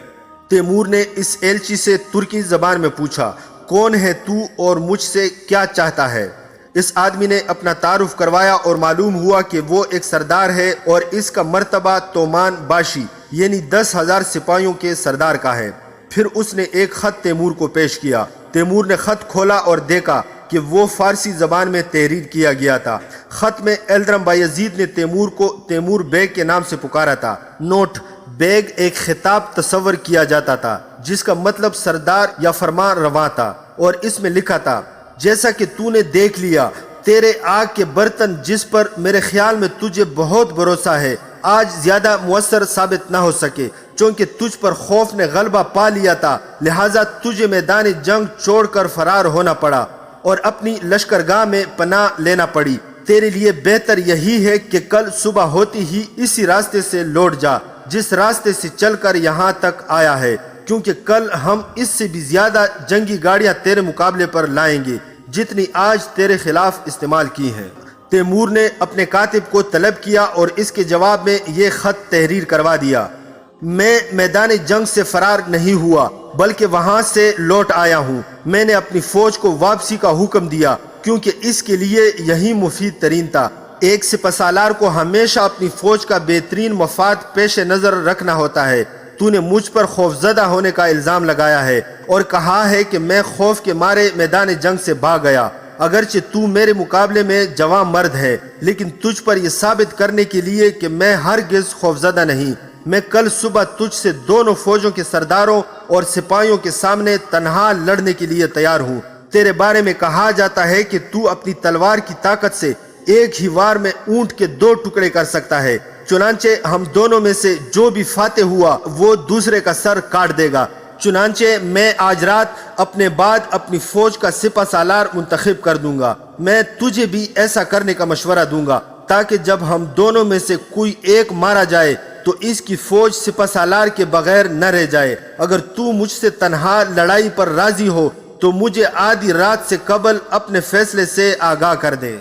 Speaker 1: تیمور نے اس ایلچی سے ترکی زبان میں پوچھا، کون ہے تو اور مجھ سے کیا چاہتا ہے؟ اس آدمی نے اپنا تعارف کروایا اور معلوم ہوا کہ وہ ایک سردار ہے اور اس کا مرتبہ تومان باشی یعنی 10,000 سپاہیوں کے سردار کا ہے۔ پھر اس نے ایک خط تیمور کو پیش کیا۔ تیمور نے خط کھولا اور دیکھا کہ وہ فارسی زبان میں تحریر کیا گیا تھا۔ خط میں ایلدرم بایزید نے تیمور کو تیمور بیگ کے نام سے پکارا تھا۔ نوٹ: بیگ ایک خطاب تصور کیا جاتا تھا جس کا مطلب سردار یا فرمان رواں تھا، اور اس میں لکھا تھا، جیسا کہ تو نے دیکھ لیا، تیرے آگ کے برتن جس پر میرے خیال میں تجھے بہت بھروسہ ہے آج زیادہ مؤثر ثابت نہ ہو سکے، چونکہ تجھ پر خوف نے غلبہ پا لیا تھا، لہٰذا تجھے میدان جنگ چھوڑ کر فرار ہونا پڑا اور اپنی لشکرگاہ میں پناہ لینا پڑی۔ تیرے لیے بہتر یہی ہے کہ کل صبح ہوتی ہی اسی راستے سے لوٹ جا جس راستے سے چل کر یہاں تک آیا ہے، کیونکہ کل ہم اس سے بھی زیادہ جنگی گاڑیاں تیرے مقابلے پر لائیں گے جتنی آج تیرے خلاف استعمال کی ہیں۔ تیمور نے اپنے کاتب کو طلب کیا اور اس کے جواب میں یہ خط تحریر کروا دیا: میں میدان جنگ سے فرار نہیں ہوا بلکہ وہاں سے لوٹ آیا ہوں۔ میں نے اپنی فوج کو واپسی کا حکم دیا کیونکہ اس کے لیے یہی مفید ترین تھا۔ ایک سپہ سالار کو ہمیشہ اپنی فوج کا بہترین مفاد پیش نظر رکھنا ہوتا ہے۔ تو نے مجھ پر خوفزدہ ہونے کا الزام لگایا ہے اور کہا ہے کہ میں خوف کے مارے میدان جنگ سے بھاگ گیا، اگرچہ تو میرے مقابلے میں جوان مرد ہے، لیکن تجھ پر یہ ثابت کرنے کے لیے کہ میں ہرگز خوفزدہ نہیں، میں کل صبح تجھ سے دونوں فوجوں کے سرداروں اور سپاہیوں کے سامنے تنہا لڑنے کے لیے تیار ہوں۔ تیرے بارے میں کہا جاتا ہے کہ تو اپنی تلوار کی طاقت سے ایک ہی وار میں اونٹ کے 2 ٹکڑے کر سکتا ہے، چنانچہ ہم دونوں میں سے جو بھی فاتح ہوا وہ دوسرے کا سر کاٹ دے گا۔ چنانچہ میں آج رات اپنے بعد اپنی فوج کا سپہ سالار منتخب کر دوں گا۔ میں تجھے بھی ایسا کرنے کا مشورہ دوں گا تاکہ جب ہم دونوں میں سے کوئی ایک مارا جائے تو اس کی فوج سپہ سالار کے بغیر نہ رہ جائے۔ اگر تو مجھ سے تنہا لڑائی پر راضی ہو تو مجھے آدھی رات سے قبل اپنے فیصلے سے آگاہ کر دے۔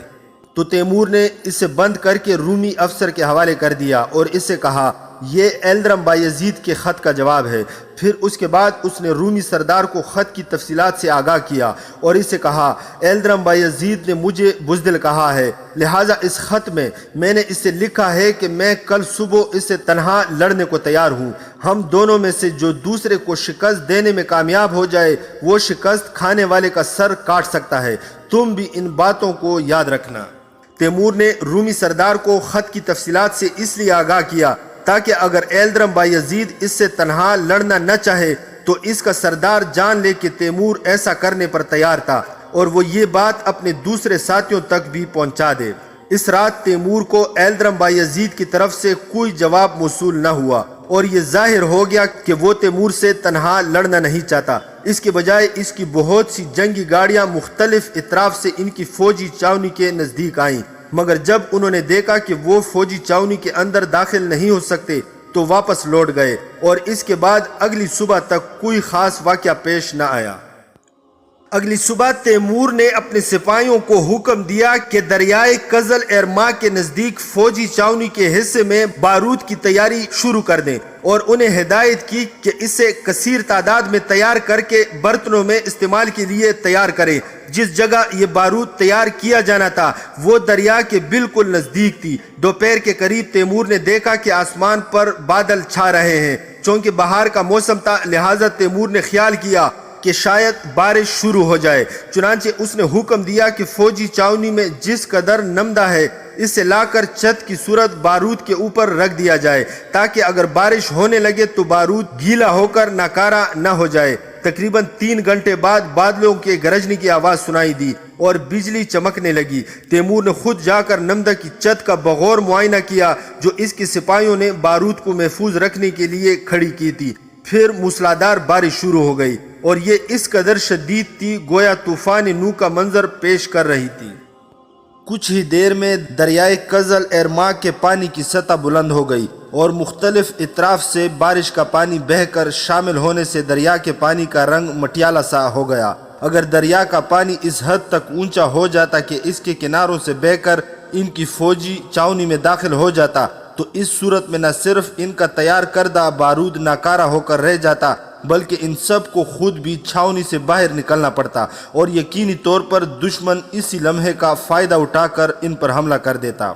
Speaker 1: تو تیمور نے اسے بند کر کے رومی افسر کے حوالے کر دیا اور اس سے کہا، یہ ایلدرم بایزید کے خط کا جواب ہے۔ پھر اس کے بعد اس نے رومی سردار کو خط کی تفصیلات سے آگاہ کیا اور اس سے کہا، ایلدرم بایزید نے مجھے بزدل کہا ہے، لہٰذا اس خط میں میں نے اس سے لکھا ہے کہ میں کل صبح اس سے تنہا لڑنے کو تیار ہوں۔ ہم دونوں میں سے جو دوسرے کو شکست دینے میں کامیاب ہو جائے وہ شکست کھانے والے کا سر کاٹ سکتا ہے۔ تم بھی ان باتوں کو یاد رکھنا۔ تیمور نے رومی سردار کو خط کی تفصیلات سے اس لیے آگاہ کیا تاکہ اگر ایلدرم بایزید اس سے تنہا لڑنا نہ چاہے تو اس کا سردار جان لے کہ تیمور ایسا کرنے پر تیار تھا اور وہ یہ بات اپنے دوسرے ساتھیوں تک بھی پہنچا دے۔ اس رات تیمور کو ایلدرم بایزید کی طرف سے کوئی جواب موصول نہ ہوا اور یہ ظاہر ہو گیا کہ وہ تیمور سے تنہا لڑنا نہیں چاہتا، اس کے بجائے اس کی بہت سی جنگی گاڑیاں مختلف اطراف سے ان کی فوجی چاونی کے نزدیک آئیں، مگر جب انہوں نے دیکھا کہ وہ فوجی چاونی کے اندر داخل نہیں ہو سکتے تو واپس لوٹ گئے اور اس کے بعد اگلی صبح تک کوئی خاص واقعہ پیش نہ آیا۔ اگلی صبح تیمور نے اپنے سپاہیوں کو حکم دیا کہ دریائے قزل ارما کے نزدیک فوجی چاونی کے حصے میں بارود کی تیاری شروع کر دیں اور انہیں ہدایت کی کہ اسے کثیر تعداد میں تیار کر کے برتنوں میں استعمال کے لیے تیار کریں۔ جس جگہ یہ بارود تیار کیا جانا تھا وہ دریا کے بالکل نزدیک تھی۔ دوپہر کے قریب تیمور نے دیکھا کہ آسمان پر بادل چھا رہے ہیں، چونکہ بہار کا موسم تھا، لہٰذا تیمور نے خیال کیا کہ شاید بارش شروع ہو جائے۔ چنانچہ اس نے حکم دیا کہ فوجی چاونی میں جس قدر نمدہ ہے اسے لا کر چھت کی صورت بارود کے اوپر رکھ دیا جائے تاکہ اگر بارش ہونے لگے تو بارود گیلا ہو کر ناکارہ نہ ہو جائے۔ تقریباً 3 گھنٹے بعد بادلوں کے گرجنے کی آواز سنائی دی اور بجلی چمکنے لگی۔ تیمور نے خود جا کر نمدہ کی چھت کا بغور معائنہ کیا جو اس کے سپاہیوں نے بارود کو محفوظ رکھنے کے لیے کھڑی کی تھی۔ پھر موسلادھار بارش شروع ہو گئی اور یہ اس قدر شدید تھی گویا طوفان نو کا منظر پیش کر رہی تھی۔ کچھ ہی دیر میں دریائے قزل ارما کے پانی کی سطح بلند ہو گئی اور مختلف اطراف سے بارش کا پانی بہہ کر شامل ہونے سے دریا کے پانی کا رنگ مٹیالہ سا ہو گیا۔ اگر دریا کا پانی اس حد تک اونچا ہو جاتا کہ اس کے کناروں سے بہہ کر ان کی فوجی چھاونی میں داخل ہو جاتا تو اس صورت میں نہ صرف ان کا تیار کردہ بارود ناکارہ ہو کر رہ جاتا بلکہ ان سب کو خود بھی چھاونی سے باہر نکلنا پڑتا اور یقینی طور پر دشمن اسی لمحے کا فائدہ اٹھا کر ان پر حملہ کر دیتا۔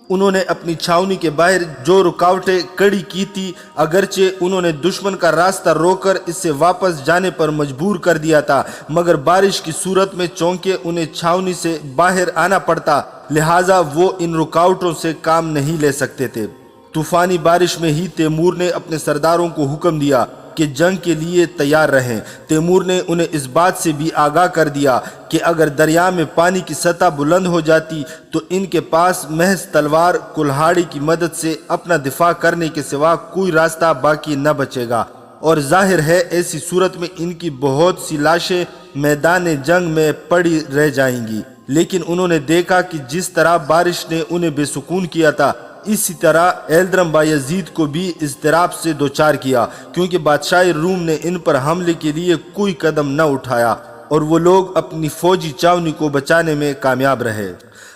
Speaker 1: انہوں نے اپنی چھاونی کے باہر جو رکاوٹیں کھڑی کی تھی، اگرچہ انہوں نے دشمن کا راستہ روک کر اس سے واپس جانے پر مجبور کر دیا تھا، مگر بارش کی صورت میں چونکہ انہیں چھاونی سے باہر آنا پڑتا، لہٰذا وہ ان رکاوٹوں سے کام نہیں لے سکتے تھے۔ طوفانی بارش میں ہی تیمور نے اپنے سرداروں کو حکم دیا کہ جنگ کے لیے تیار رہیں۔ تیمور نے انہیں اس بات سے بھی آگاہ کر دیا کہ اگر دریا میں پانی کی سطح بلند ہو جاتی تو ان کے پاس محض تلوار کلہاڑی کی مدد سے اپنا دفاع کرنے کے سوا کوئی راستہ باقی نہ بچے گا، اور ظاہر ہے ایسی صورت میں ان کی بہت سی لاشیں میدان جنگ میں پڑی رہ جائیں گی۔ لیکن انہوں نے دیکھا کہ جس طرح بارش نے انہیں بے سکون کیا تھا، اسی طرح ایلدرم بایزید کو بھی اضطراب سے دوچار کیا، کیونکہ بادشاہ روم نے ان پر حملے کے لیے کوئی قدم نہ اٹھایا اور وہ لوگ اپنی فوجی چھاونی کو بچانے میں کامیاب رہے۔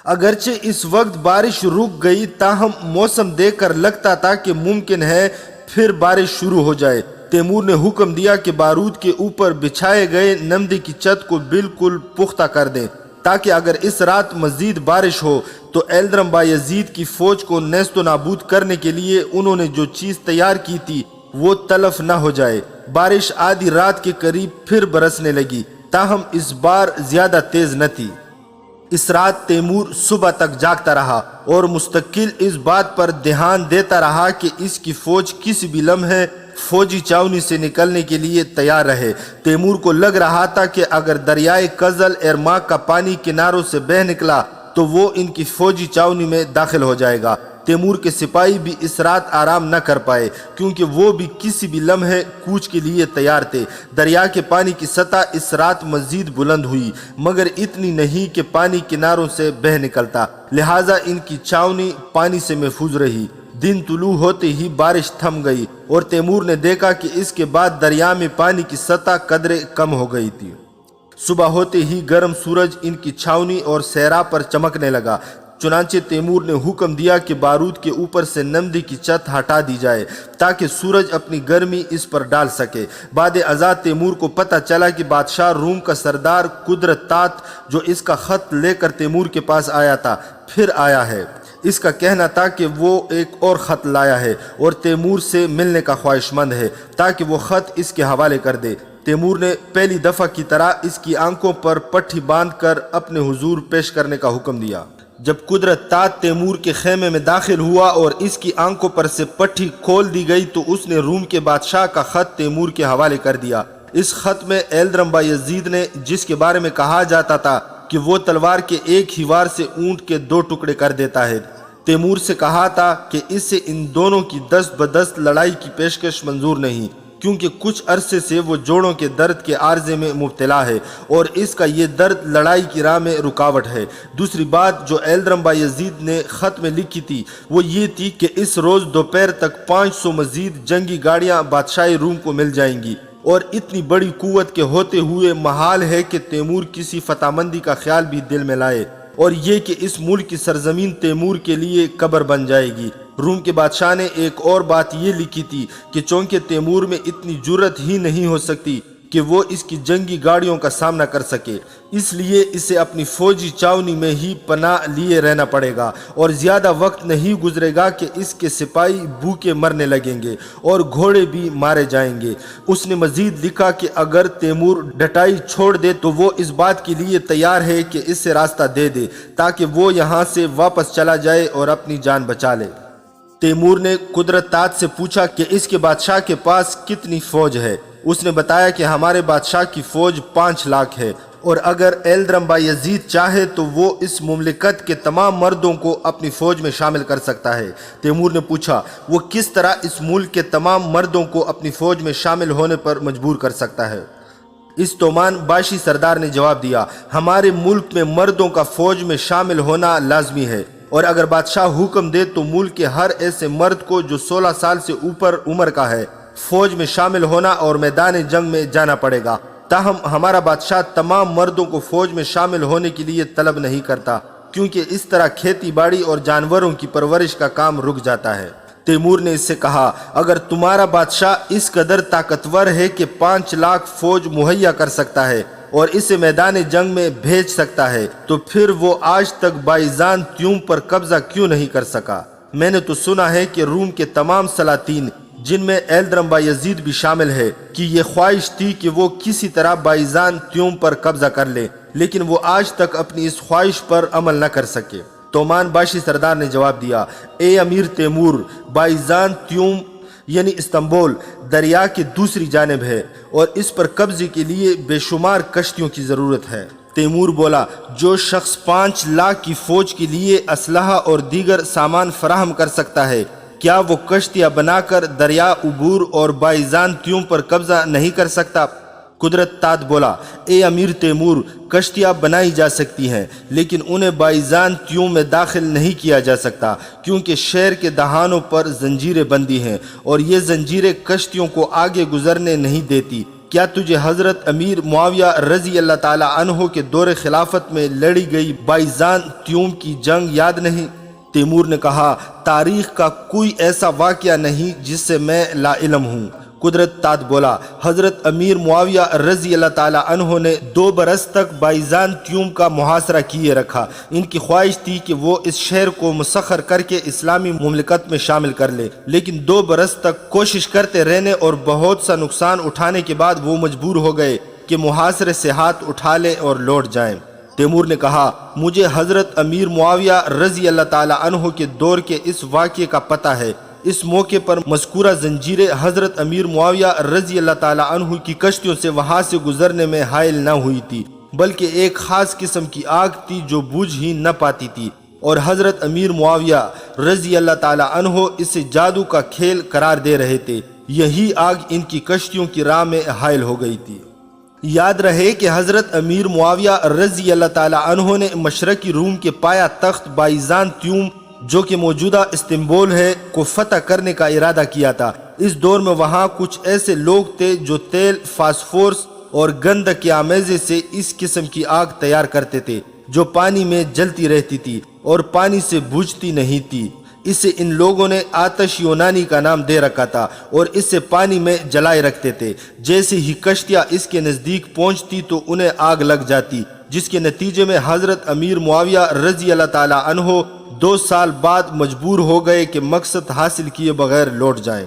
Speaker 1: اگرچہ اس وقت بارش رک گئی، تاہم موسم دیکھ کر لگتا تھا کہ ممکن ہے پھر بارش شروع ہو جائے۔ تیمور نے حکم دیا کہ بارود کے اوپر بچھائے گئے نمدے کی چھت کو بالکل پختہ کر دیں، تاکہ اگر اس رات مزید بارش ہو تو ایلدرم بایزید کی فوج کو نیست و نابود کرنے کے لیے انہوں نے جو چیز تیار کی تھی وہ تلف نہ ہو جائے۔ بارش آدھی رات کے قریب پھر برسنے لگی، تاہم اس بار زیادہ تیز نہ تھی۔ اس رات تیمور صبح تک جاگتا رہا اور مستقل اس بات پر دھیان دیتا رہا کہ اس کی فوج کسی بھی لمحے فوجی چھاونی سے نکلنے کے لیے تیار رہے۔ تیمور کو لگ رہا تھا کہ اگر دریائے قزل ارما کا پانی کناروں سے بہہ نکلا تو وہ ان کی فوجی چھاونی میں داخل ہو جائے گا۔ تیمور کے سپاہی بھی اس رات آرام نہ کر پائے، کیونکہ وہ بھی کسی بھی لمحے کوچ کے لیے تیار تھے۔ دریا کے پانی کی سطح اس رات مزید بلند ہوئی، مگر اتنی نہیں کہ پانی کناروں سے بہہ نکلتا، لہٰذا ان کی چھاونی پانی سے محفوظ رہی۔ دن طلوع ہوتے ہی بارش تھم گئی اور تیمور نے دیکھا کہ اس کے بعد دریا میں پانی کی سطح قدرے کم ہو گئی تھی۔ صبح ہوتے ہی گرم سورج ان کی چھاونی اور صحرا پر چمکنے لگا، چنانچہ تیمور نے حکم دیا کہ بارود کے اوپر سے نمدے کی چھت ہٹا دی جائے تاکہ سورج اپنی گرمی اس پر ڈال سکے۔ بعد ازاں تیمور کو پتہ چلا کہ بادشاہ روم کا سردار قدرت تات، جو اس کا خط لے کر تیمور کے پاس آیا تھا، پھر آیا ہے۔ اس کا کہنا تھا کہ وہ ایک اور خط لایا ہے اور تیمور سے ملنے کا خواہش مند ہے تاکہ وہ خط اس کے حوالے کر دے۔ تیمور نے پہلی دفعہ کی طرح اس کی آنکھوں پر پٹھی باندھ کر اپنے حضور پیش کرنے کا حکم دیا۔ جب قدرت تات تیمور کے خیمے میں داخل ہوا اور اس کی آنکھوں پر سے پٹھی کھول دی گئی تو اس نے روم کے بادشاہ کا خط تیمور کے حوالے کر دیا۔ اس خط میں ایلدرم بایزید نے، جس کے بارے میں کہا جاتا تھا کہ وہ تلوار کے ایک ہی وار سے اونٹ کے 2 ٹکڑے کر دیتا ہے، تیمور سے کہا تھا کہ اس سے ان دونوں کی دست بدست لڑائی کی پیشکش منظور نہیں، کیونکہ کچھ عرصے سے وہ جوڑوں کے درد کے عارضے میں مبتلا ہے اور اس کا یہ درد لڑائی کی راہ میں رکاوٹ ہے۔ دوسری بات جو ایلدرم بایزید نے خط میں لکھی تھی وہ یہ تھی کہ اس روز دوپہر تک 500 مزید جنگی گاڑیاں بادشاہ روم کو مل جائیں گی، اور اتنی بڑی قوت کے ہوتے ہوئے محال ہے کہ تیمور کسی فتح مندی کا خیال بھی دل میں لائے، اور یہ کہ اس ملک کی سرزمین تیمور کے لیے قبر بن جائے گی۔ روم کے بادشاہ نے ایک اور بات یہ لکھی تھی کہ چونکہ تیمور میں اتنی جرت ہی نہیں ہو سکتی کہ وہ اس کی جنگی گاڑیوں کا سامنا کر سکے، اس لیے اسے اپنی فوجی چھاونی میں ہی پناہ لیے رہنا پڑے گا، اور زیادہ وقت نہیں گزرے گا کہ اس کے سپاہی بھوکے مرنے لگیں گے اور گھوڑے بھی مارے جائیں گے۔ اس نے مزید لکھا کہ اگر تیمور ڈٹائی چھوڑ دے تو وہ اس بات کے لیے تیار ہے کہ اس سے راستہ دے دے تاکہ وہ یہاں سے واپس چلا جائے اور اپنی جان بچا لے۔ تیمور نے قدرت تات سے پوچھا کہ اس کے بادشاہ کے پاس کتنی فوج ہے۔ اس نے بتایا کہ ہمارے بادشاہ کی فوج 5 لاکھ ہے اور اگر ایلدرم با یزید چاہے تو وہ اس مملکت کے تمام مردوں کو اپنی فوج میں شامل کر سکتا ہے۔ تیمور نے پوچھا، وہ کس طرح اس ملک کے تمام مردوں کو اپنی فوج میں شامل ہونے پر مجبور کر سکتا ہے؟ اس تومان باشی سردار نے جواب دیا، ہمارے ملک میں مردوں کا فوج میں شامل ہونا لازمی ہے، اور اگر بادشاہ حکم دے تو ملک کے ہر ایسے مرد کو جو 16 سال سے اوپر عمر کا ہے فوج میں شامل ہونا اور میدان جنگ میں جانا پڑے گا۔ تاہم ہمارا بادشاہ تمام مردوں کو فوج میں شامل ہونے کے لیے طلب نہیں کرتا، کیونکہ اس طرح کھیتی باڑی اور جانوروں کی پرورش کا کام رک جاتا ہے۔ تیمور نے اس سے کہا، اگر تمہارا بادشاہ اس قدر طاقتور ہے کہ 5 لاکھ فوج مہیا کر سکتا ہے اور اسے میدان جنگ میں بھیج سکتا ہے تو پھر وہ آج تک بائزان تیوم پر قبضہ کیوں نہیں کر سکا؟ میں نے تو سنا ہے کہ روم کے تمام سلاطین، جن میں ایلدرم با یزید بھی شامل ہے، کہ یہ خواہش تھی کہ وہ کسی طرح بائزان تیوم پر قبضہ کر لے، لیکن وہ آج تک اپنی اس خواہش پر عمل نہ کر سکے۔ تومان باشی سردار نے جواب دیا، اے امیر تیمور، بائزان تیوم یعنی استنبول دریا کی دوسری جانب ہے اور اس پر قبضے کے لیے بے شمار کشتیوں کی ضرورت ہے۔ تیمور بولا، جو شخص 5 لاکھ کی فوج کے لیے اسلحہ اور دیگر سامان فراہم کر سکتا ہے، کیا وہ کشتیاں بنا کر دریا عبور اور بائزان تیوم پر قبضہ نہیں کر سکتا؟ قدرت تات بولا، اے امیر تیمور، کشتیاں بنائی جا سکتی ہیں لیکن انہیں بائزان تیوم میں داخل نہیں کیا جا سکتا، کیونکہ شہر کے دہانوں پر زنجیریں بندی ہیں اور یہ زنجیریں کشتیوں کو آگے گزرنے نہیں دیتی۔ کیا تجھے حضرت امیر معاویہ رضی اللہ تعالی عنہ کے دور خلافت میں لڑی گئی بائزان تیوم کی جنگ یاد نہیں؟ تیمور نے کہا، تاریخ کا کوئی ایسا واقعہ نہیں جس سے میں لا علم ہوں۔ قدرت تات بولا، حضرت امیر معاویہ رضی اللہ تعالی عنہ نے 2 برس تک بائزان تیوم کا محاصرہ کیے رکھا۔ ان کی خواہش تھی کہ وہ اس شہر کو مسخر کر کے اسلامی مملکت میں شامل کر لے، لیکن 2 برس تک کوشش کرتے رہنے اور بہت سا نقصان اٹھانے کے بعد وہ مجبور ہو گئے کہ محاصرے سے ہاتھ اٹھا لیں اور لوٹ جائیں۔ تیمور نے کہا، مجھے حضرت امیر معاویہ رضی اللہ تعالی عنہ کے دور کے اس واقعے کا پتہ ہے۔ اس موقع پر مذکورہ زنجیریں حضرت امیر معاویہ رضی اللہ تعالی عنہ کی کشتیوں سے وہاں سے گزرنے میں حائل نہ ہوئی تھی، بلکہ ایک خاص قسم کی آگ تھی جو بجھ ہی نہ پاتی تھی، اور حضرت امیر معاویہ رضی اللہ تعالی عنہ اسے جادو کا کھیل قرار دے رہے تھے۔ یہی آگ ان کی کشتیوں کی راہ میں حائل ہو گئی تھی۔ یاد رہے کہ حضرت امیر معاویہ رضی اللہ تعالی عنہ نے مشرقی روم کے پایا تخت بائزان تیوم، جو کہ موجودہ استنبول ہے، کو فتح کرنے کا ارادہ کیا تھا۔ اس دور میں وہاں کچھ ایسے لوگ تھے جو تیل، فاسفورس اور گندھک کے آمیزے سے اس قسم کی آگ تیار کرتے تھے جو پانی میں جلتی رہتی تھی اور پانی سے بجھتی نہیں تھی۔ اسے ان لوگوں نے آتش یونانی کا نام دے رکھا تھا اور اسے پانی میں جلائے رکھتے تھے۔ جیسے ہی کشتیاں اس کے نزدیک پہنچتی تو انہیں آگ لگ جاتی، جس کے نتیجے میں حضرت امیر معاویہ رضی اللہ تعالی عنہ 2 سال بعد مجبور ہو گئے کہ مقصد حاصل کیے بغیر لوٹ جائیں۔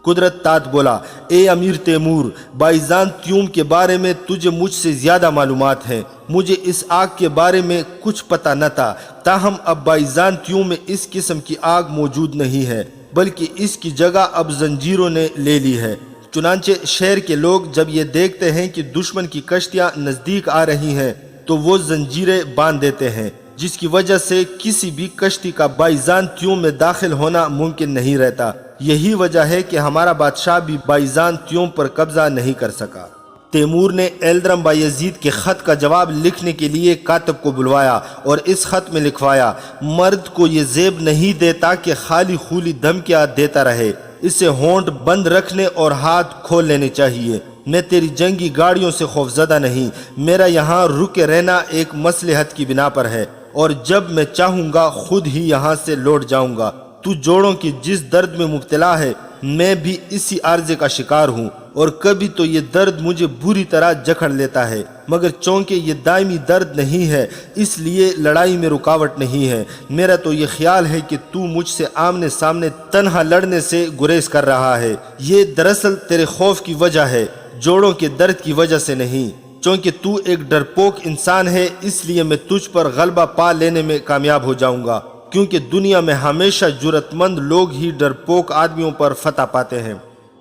Speaker 1: قدرت تات بولا، اے امیر تیمور، بائزان تیوم کے بارے میں تجھے مجھ سے زیادہ معلومات ہیں۔ مجھے اس آگ کے بارے میں کچھ پتہ نہ تھا، تاہم اب بائزان تیوم میں اس قسم کی آگ موجود نہیں ہے، بلکہ اس کی جگہ اب زنجیروں نے لے لی ہے۔ چنانچہ شہر کے لوگ جب یہ دیکھتے ہیں کہ دشمن کی کشتیاں نزدیک آ رہی ہیں تو وہ زنجیریں باندھ دیتے ہیں، جس کی وجہ سے کسی بھی کشتی کا بائزان تیوم میں داخل ہونا ممکن نہیں رہتا۔ یہی وجہ ہے کہ ہمارا بادشاہ بھی بائزان تیوم پر قبضہ نہیں کر سکا۔ تیمور نے ایلدرم با یزید کے خط کا جواب لکھنے کے لیے کاتب کو بلوایا اور اس خط میں لکھوایا، مرد کو یہ زیب نہیں دیتا کہ خالی خولی دھمکیاں دیتا رہے، اسے ہونٹ بند رکھنے اور ہاتھ کھول لینے چاہیے۔ میں تیری جنگی گاڑیوں سے خوفزدہ نہیں، میرا یہاں رکے رہنا ایک مصلحت کی بنا پر ہے، اور جب میں چاہوں گا خود ہی یہاں سے لوٹ جاؤں گا۔ تو جوڑوں کی جس درد میں مبتلا ہے، میں بھی اسی عارضے کا شکار ہوں، اور کبھی تو یہ درد مجھے بری طرح جکڑ لیتا ہے، مگر چونکہ یہ دائمی درد نہیں ہے اس لیے لڑائی میں رکاوٹ نہیں ہے۔ میرا تو یہ خیال ہے کہ تو مجھ سے آمنے سامنے تنہا لڑنے سے گریز کر رہا ہے، یہ دراصل تیرے خوف کی وجہ ہے، جوڑوں کے درد کی وجہ سے نہیں۔ چونکہ تو ایک ڈرپوک انسان ہے، اس لیے میں تجھ پر غلبہ پا لینے میں کامیاب ہو جاؤں گا، کیونکہ دنیا میں ہمیشہ جرأت مند لوگ ہی ڈرپوک آدمیوں پر فتح پاتے ہیں۔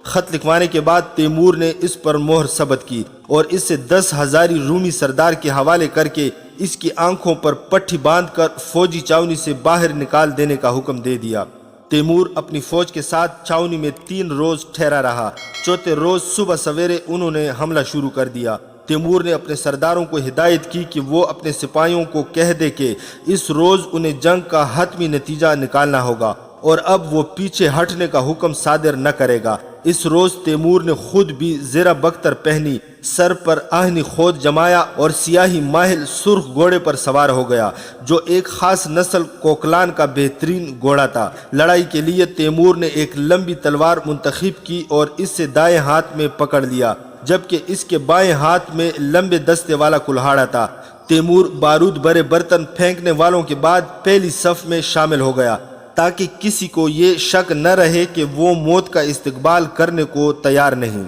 Speaker 1: خط لکھوانے کے بعد تیمور نے اس پر مہر ثبت کی اور اس سے 10,000 رومی سردار کے حوالے کر کے اس کی آنکھوں پر پٹھی باندھ کر فوجی چاونی سے باہر نکال دینے کا حکم دے دیا۔ تیمور اپنی فوج کے ساتھ چاونی میں 3 روز ٹھہرا رہا۔ چوتھے روز صبح سویرے انہوں نے حملہ شروع کر دیا۔ تیمور نے اپنے سرداروں کو ہدایت کی کہ وہ اپنے سپاہیوں کو کہہ دے کہ اس روز انہیں جنگ کا حتمی نتیجہ نکالنا ہوگا اور اب وہ پیچھے ہٹنے کا حکم صادر نہ کرے گا۔ اس روز تیمور نے خود بھی زرہ بختر پہنی، سر پر آہنی خود جمایا اور سیاہی ماہل سرخ گھوڑے پر سوار ہو گیا جو ایک خاص نسل کوکلان کا بہترین گھوڑا تھا۔ لڑائی کے لیے تیمور نے ایک لمبی تلوار منتخب کی اور اس سے دائیں ہاتھ میں پکڑ لیا، جبکہ اس کے بائیں ہاتھ میں لمبے دستے والا کلہاڑا تھا۔ تیمور بارود بھرے برتن پھینکنے والوں کے بعد پہلی صف میں شامل ہو گیا تاکہ کسی کو یہ شک نہ رہے کہ وہ موت کا استقبال کرنے کو تیار نہیں۔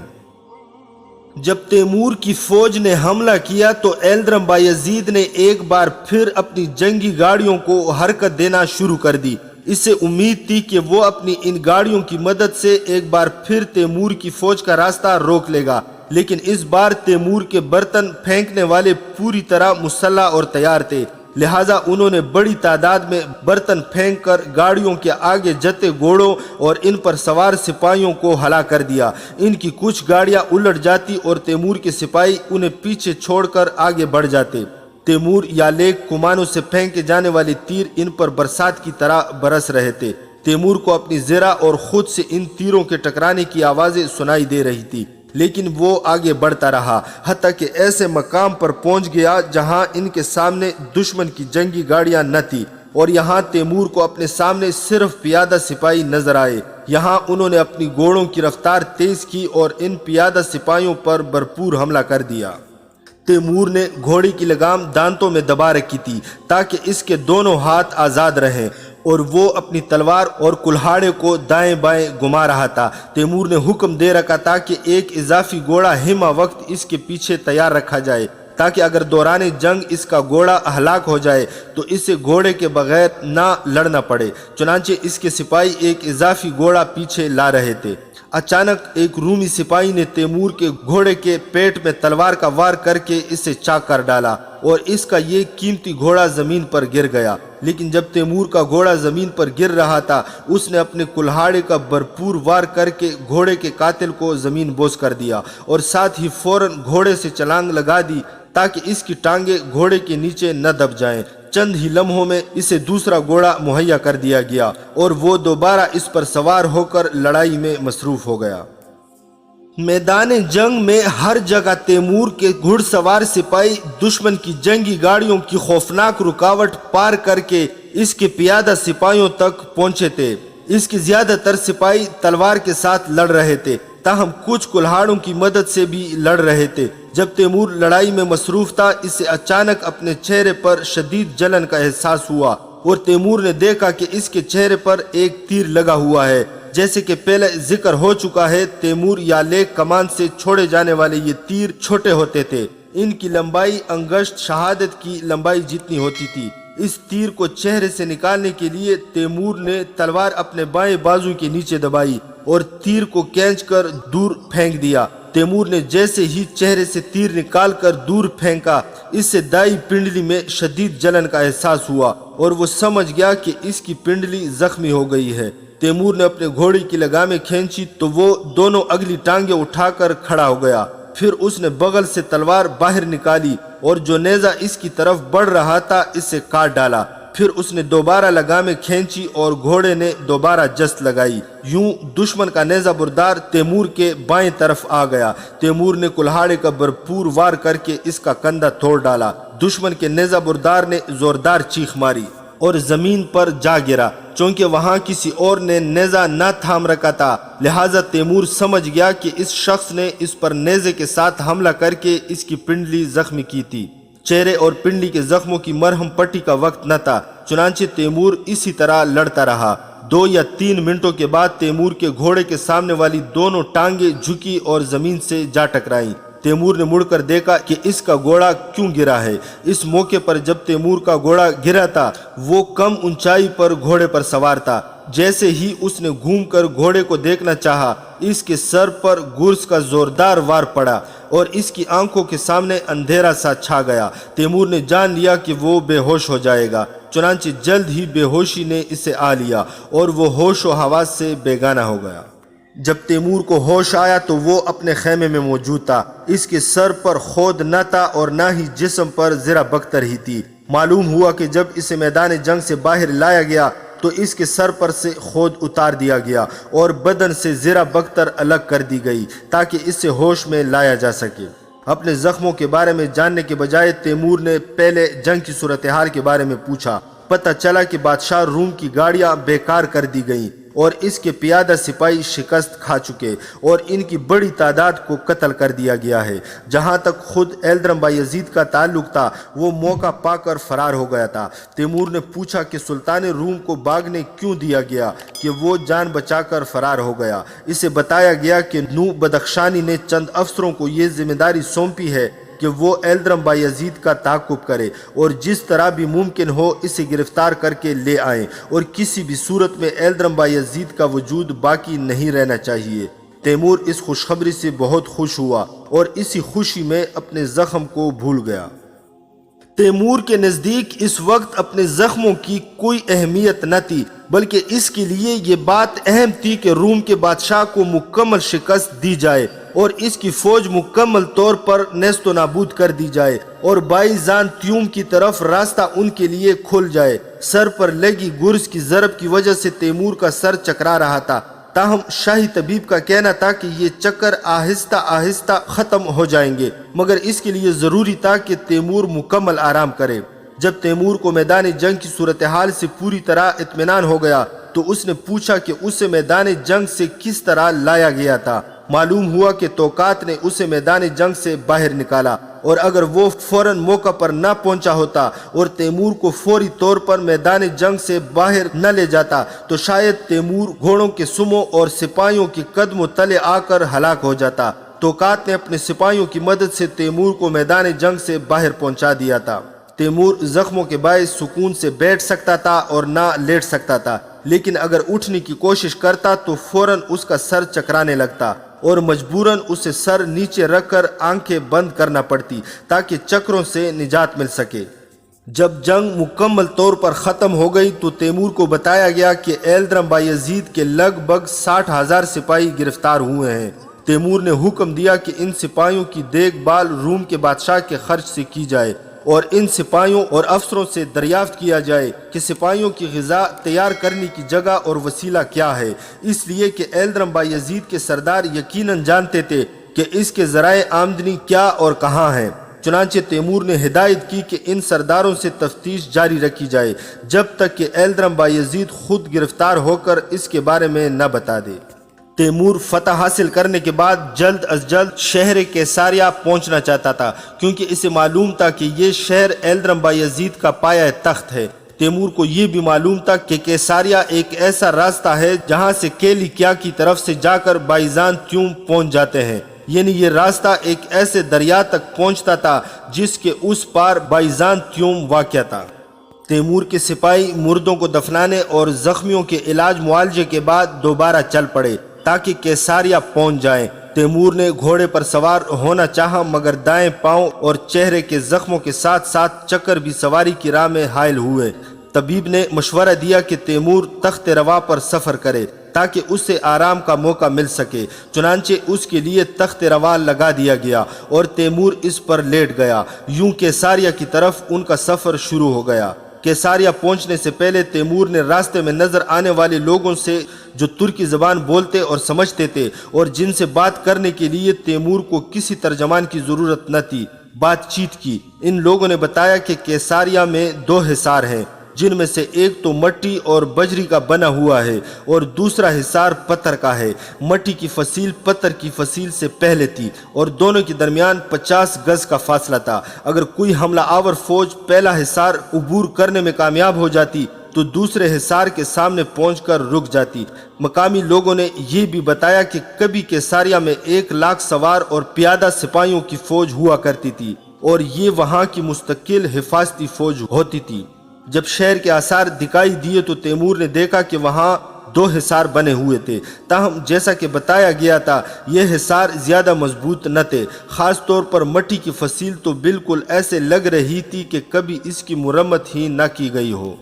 Speaker 1: جب تیمور کی فوج نے حملہ کیا تو ایلدرم بایزید نے ایک بار پھر اپنی جنگی گاڑیوں کو حرکت دینا شروع کر دی۔ اس سے امید تھی کہ وہ اپنی ان گاڑیوں کی مدد سے ایک بار پھر تیمور کی فوج کا راستہ روک لے گا، لیکن اس بار تیمور کے برتن پھینکنے والے پوری طرح مسلح اور تیار تھے، لہٰذا انہوں نے بڑی تعداد میں برتن پھینک کر گاڑیوں کے آگے جتے گھوڑوں اور ان پر سوار سپاہیوں کو ہلاک کر دیا۔ ان کی کچھ گاڑیاں الٹ جاتی اور تیمور کے سپاہی انہیں پیچھے چھوڑ کر آگے بڑھ جاتے۔ تیمور یا لیک کمانوں سے پھینکے جانے والے تیر ان پر برسات کی طرح برس رہے تھے۔ تیمور کو اپنی زرہ اور خود سے ان تیروں کے ٹکرانے کی آوازیں سنائی دے رہی تھی، لیکن وہ آگے بڑھتا رہا حتیٰ کہ ایسے مقام پر پہنچ گیا جہاں ان کے سامنے دشمن کی جنگی گاڑیاں نہ تھی اور یہاں تیمور کو اپنے سامنے صرف پیادہ سپاہی نظر آئے۔ یہاں انہوں نے اپنی گھوڑوں کی رفتار تیز کی اور ان پیادہ سپاہیوں پر بھرپور حملہ کر دیا۔ تیمور نے گھوڑے کی لگام دانتوں میں دبا رکھی تھی تاکہ اس کے دونوں ہاتھ آزاد رہیں اور وہ اپنی تلوار اور کلہاڑے کو دائیں بائیں گھما رہا تھا۔ تیمور نے حکم دے رکھا تھا کہ ایک اضافی گھوڑا ہمہ وقت اس کے پیچھے تیار رکھا جائے تاکہ اگر دوران جنگ اس کا گھوڑا ہلاک ہو جائے تو اسے گھوڑے کے بغیر نہ لڑنا پڑے۔ چنانچہ اس کے سپاہی ایک اضافی گھوڑا پیچھے لا رہے تھے۔ اچانک ایک رومی سپاہی نے تیمور کے گھوڑے کے پیٹ میں تلوار کا وار کر کے اسے چاک کر ڈالا اور اس کا یہ قیمتی گھوڑا زمین پر گر گیا۔ لیکن جب تیمور کا گھوڑا زمین پر گر رہا تھا اس نے اپنے کلہاڑے کا بھرپور وار کر کے گھوڑے کے قاتل کو زمین بوس کر دیا اور ساتھ ہی فوراً گھوڑے سے چھلانگ لگا دی تاکہ اس کی ٹانگیں گھوڑے کے نیچے نہ دب جائیں۔ چند ہی لمحوں میں اسے دوسرا گھوڑا مہیا کر دیا گیا اور وہ دوبارہ اس پر سوار ہو کر لڑائی میں مصروف ہو گیا۔ میدان جنگ میں ہر جگہ تیمور کے گھڑ سوار سپاہی دشمن کی جنگی گاڑیوں کی خوفناک رکاوٹ پار کر کے اس کے پیادہ سپاہیوں تک پہنچے تھے۔ اس کے زیادہ تر سپاہی تلوار کے ساتھ لڑ رہے تھے، تاہم کچھ کلہاڑوں کی مدد سے بھی لڑ رہے تھے۔ جب تیمور لڑائی میں مصروف تھا اسے اچانک اپنے چہرے پر شدید جلن کا احساس ہوا اور تیمور نے دیکھا کہ اس کے چہرے پر ایک تیر لگا ہوا ہے۔ جیسے کہ پہلے ذکر ہو چکا ہے، تیمور یا لیک کمان سے چھوڑے جانے والے یہ تیر چھوٹے ہوتے تھے، ان کی لمبائی انگشت شہادت کی لمبائی جتنی ہوتی تھی۔ اس تیر کو چہرے سے نکالنے کے لیے تیمور نے تلوار اپنے بائیں بازو کے نیچے دبائی اور تیر کو کھینچ کر دور پھینک دیا۔ تیمور نے جیسے ہی چہرے سے تیر نکال کر دور پھینکا اس سے دائیں پنڈلی میں شدید جلن کا احساس ہوا اور وہ سمجھ گیا کہ اس کی پنڈلی زخمی ہو گئی ہے۔ تیمور نے اپنے گھوڑے کی لگامیں کھینچی تو وہ دونوں اگلی ٹانگیں اٹھا کر کھڑا ہو گیا۔ پھر اس نے بغل سے تلوار باہر نکالی اور جو نیزہ اس کی طرف بڑھ رہا تھا اس سے کاٹ ڈالا۔ پھر اس نے دوبارہ لگامیں کھینچی اور گھوڑے نے دوبارہ جست لگائی۔ یوں دشمن کا نیزہ بردار تیمور کے بائیں طرف آ گیا۔ تیمور نے کلہاڑے کا بھرپور وار کر کے اس کا کندھا توڑ ڈالا۔ دشمن کے نیزہ بردار نے زوردار چیخ ماری اور زمین پر جا گرا، چونکہ وہاں کسی اور نے نیزہ نہ تھام رکھا تھا، لہٰذا تیمور سمجھ گیا کہ اس شخص نے اس پر نیزے کے ساتھ حملہ کر کے اس کی پنڈلی زخمی کی تھی۔ چہرے اور پنڈلی کے زخموں کی مرہم پٹی کا وقت نہ تھا، چنانچہ تیمور اسی طرح لڑتا رہا۔ 2 یا 3 منٹوں کے بعد تیمور کے گھوڑے کے سامنے والی دونوں ٹانگیں جھکی اور زمین سے جا ٹکرائیں۔ تیمور نے مڑ کر دیکھا کہ اس کا گھوڑا کیوں گرا ہے۔ اس موقع پر جب تیمور کا گھوڑا گرا تھا وہ کم اونچائی پر گھوڑے پر سوار تھا۔ جیسے ہی اس نے گھوم کر گھوڑے کو دیکھنا چاہا، اس کے سر پر گرز کا زوردار وار پڑا اور اس کی آنکھوں کے سامنے اندھیرا سا چھا گیا۔ تیمور نے جان لیا کہ وہ بے ہوش ہو جائے گا، چنانچہ جلد ہی بے ہوشی نے اسے آ لیا اور وہ ہوش و حواس سے بیگانہ ہو گیا۔ جب تیمور کو ہوش آیا تو وہ اپنے خیمے میں موجود تھا۔ اس کے سر پر خود نہ تھا اور نہ ہی جسم پر ذرا بختر ہی تھی۔ معلوم ہوا کہ جب اسے میدان جنگ سے باہر لایا گیا تو اس کے سر پر سے خود اتار دیا گیا اور بدن سے ذرا بختر الگ کر دی گئی تاکہ اسے ہوش میں لایا جا سکے۔ اپنے زخموں کے بارے میں جاننے کے بجائے تیمور نے پہلے جنگ کی صورتحال کے بارے میں پوچھا۔ پتہ چلا کہ بادشاہ روم کی گاڑیاں بیکار کر دی گئیں اور اس کے پیادہ سپاہی شکست کھا چکے اور ان کی بڑی تعداد کو قتل کر دیا گیا ہے۔ جہاں تک خود ایلدرم بایزید کا تعلق تھا وہ موقع پا کر فرار ہو گیا تھا۔ تیمور نے پوچھا کہ سلطان روم کو بھاگنے کیوں دیا گیا کہ وہ جان بچا کر فرار ہو گیا۔ اسے بتایا گیا کہ نو بدخشانی نے چند افسروں کو یہ ذمہ داری سونپی ہے کہ وہ ایلدرم بایزید کا تعاقب کرے اور جس طرح بھی ممکن ہو اسے گرفتار کر کے لے آئیں اور کسی بھی صورت میں ایلدرم بایزید کا وجود باقی نہیں رہنا چاہیے۔ تیمور اس خوشخبری سے بہت خوش ہوا اور اسی خوشی میں اپنے زخم کو بھول گیا۔ تیمور کے نزدیک اس وقت اپنے زخموں کی کوئی اہمیت نہ تھی، بلکہ اس کے لیے یہ بات اہم تھی کہ روم کے بادشاہ کو مکمل شکست دی جائے اور اس کی فوج مکمل طور پر نیست و نابود کر دی جائے اور بائزانتیوم کی طرف راستہ ان کے لیے کھل جائے۔ سر پر لگی گرز کی ضرب کی وجہ سے تیمور کا سر چکرا رہا تھا، تاہم شاہی طبیب کا کہنا تھا کہ یہ چکر آہستہ آہستہ ختم ہو جائیں گے، مگر اس کے لیے ضروری تھا کہ تیمور مکمل آرام کرے۔ جب تیمور کو میدان جنگ کی صورتحال سے پوری طرح اطمینان ہو گیا تو اس نے پوچھا کہ اسے میدان جنگ سے کس طرح لایا گیا تھا۔ معلوم ہوا کہ توقات نے اسے میدان جنگ سے باہر نکالا اور اگر وہ فوراً موقع پر نہ پہنچا ہوتا اور تیمور کو فوری طور پر میدان جنگ سے باہر نہ لے جاتا تو شاید تیمور گھوڑوں کے سموں اور سپاہیوں کے قدموں تلے آ کر ہلاک ہو جاتا۔ توقات نے اپنے سپاہیوں کی مدد سے تیمور کو میدان جنگ سے باہر پہنچا دیا تھا۔ تیمور زخموں کے باعث سکون سے بیٹھ سکتا تھا اور نہ لیٹ سکتا تھا، لیکن اگر اٹھنے کی کوشش کرتا تو فوراً اس کا سر چکرانے لگتا اور مجبوراً اسے سر نیچے رکھ کر آنکھیں بند کرنا پڑتی تاکہ چکروں سے نجات مل سکے۔ جب جنگ مکمل طور پر ختم ہو گئی تو تیمور کو بتایا گیا کہ ایلدرم بایزید کے لگ بھگ 60,000 سپاہی گرفتار ہوئے ہیں۔ تیمور نے حکم دیا کہ ان سپاہیوں کی دیکھ بھال روم کے بادشاہ کے خرچ سے کی جائے اور ان سپاہیوں اور افسروں سے دریافت کیا جائے کہ سپاہیوں کی غذا تیار کرنے کی جگہ اور وسیلہ کیا ہے، اس لیے کہ ایلدرم بایزید کے سردار یقیناً جانتے تھے کہ اس کے ذرائع آمدنی کیا اور کہاں ہیں۔ چنانچہ تیمور نے ہدایت کی کہ ان سرداروں سے تفتیش جاری رکھی جائے جب تک کہ ایلدرم بایزید خود گرفتار ہو کر اس کے بارے میں نہ بتا دے۔ تیمور فتح حاصل کرنے کے بعد جلد از جلد شہر کیساریہ پہنچنا چاہتا تھا کیونکہ اسے معلوم تھا کہ یہ شہر ایلدرم بایزید کا پایہ تخت ہے۔ تیمور کو یہ بھی معلوم تھا کہ کیساریہ ایک ایسا راستہ ہے جہاں سے کیلیکیا کی طرف سے جا کر بائزانتیوم پہنچ جاتے ہیں، یعنی یہ راستہ ایک ایسے دریا تک پہنچتا تھا جس کے اس پار بائزانتیوم واقع تھا۔ تیمور کے سپاہی مردوں کو دفنانے اور زخمیوں کے علاج معالجے کے بعد دوبارہ چل پڑے تاکہ کیساریہ پہنچ جائیں۔ تیمور نے گھوڑے پر سوار ہونا چاہا مگر دائیں پاؤں اور چہرے کے زخموں کے ساتھ ساتھ چکر بھی سواری کی راہ میں حائل ہوئے۔ طبیب نے مشورہ دیا کہ تیمور تخت روا پر سفر کرے تاکہ اسے آرام کا موقع مل سکے، چنانچہ اس کے لیے تخت روا لگا دیا گیا اور تیمور اس پر لیٹ گیا۔ یوں کیساریہ کی طرف ان کا سفر شروع ہو گیا۔ کیساریہ پہنچنے سے پہلے تیمور نے راستے میں نظر آنے والے لوگوں سے جو ترکی زبان بولتے اور سمجھتے تھے اور جن سے بات کرنے کے لیے تیمور کو کسی ترجمان کی ضرورت نہ تھی بات چیت کی۔ ان لوگوں نے بتایا کہ کیساریہ میں 2 حصار ہیں، جن میں سے ایک تو مٹی اور بجری کا بنا ہوا ہے اور دوسرا حصار پتھر کا ہے۔ مٹی کی فصیل پتھر کی فصیل سے پہلے تھی اور دونوں کے درمیان 50 گز کا فاصلہ تھا۔ اگر کوئی حملہ آور فوج پہلا حصار عبور کرنے میں کامیاب ہو جاتی تو تو دوسرے حصار کے سامنے پہنچ کر رک جاتی۔ مقامی لوگوں نے یہ بھی بتایا کہ کبھی کیساریہ میں 1,00,000 سوار اور پیادہ سپاہیوں کی فوج ہوا کرتی تھی اور یہ وہاں کی مستقل حفاظتی فوج ہوتی تھی۔ جب شہر کے آثار دکھائی دیے تو تیمور نے دیکھا کہ وہاں 2 حصار بنے ہوئے تھے، تاہم جیسا کہ بتایا گیا تھا یہ حصار زیادہ مضبوط نہ تھے، خاص طور پر مٹی کی فصیل تو بالکل ایسے لگ رہی تھی کہ کبھی اس کی مرمت ہی نہ کی گئی ہو۔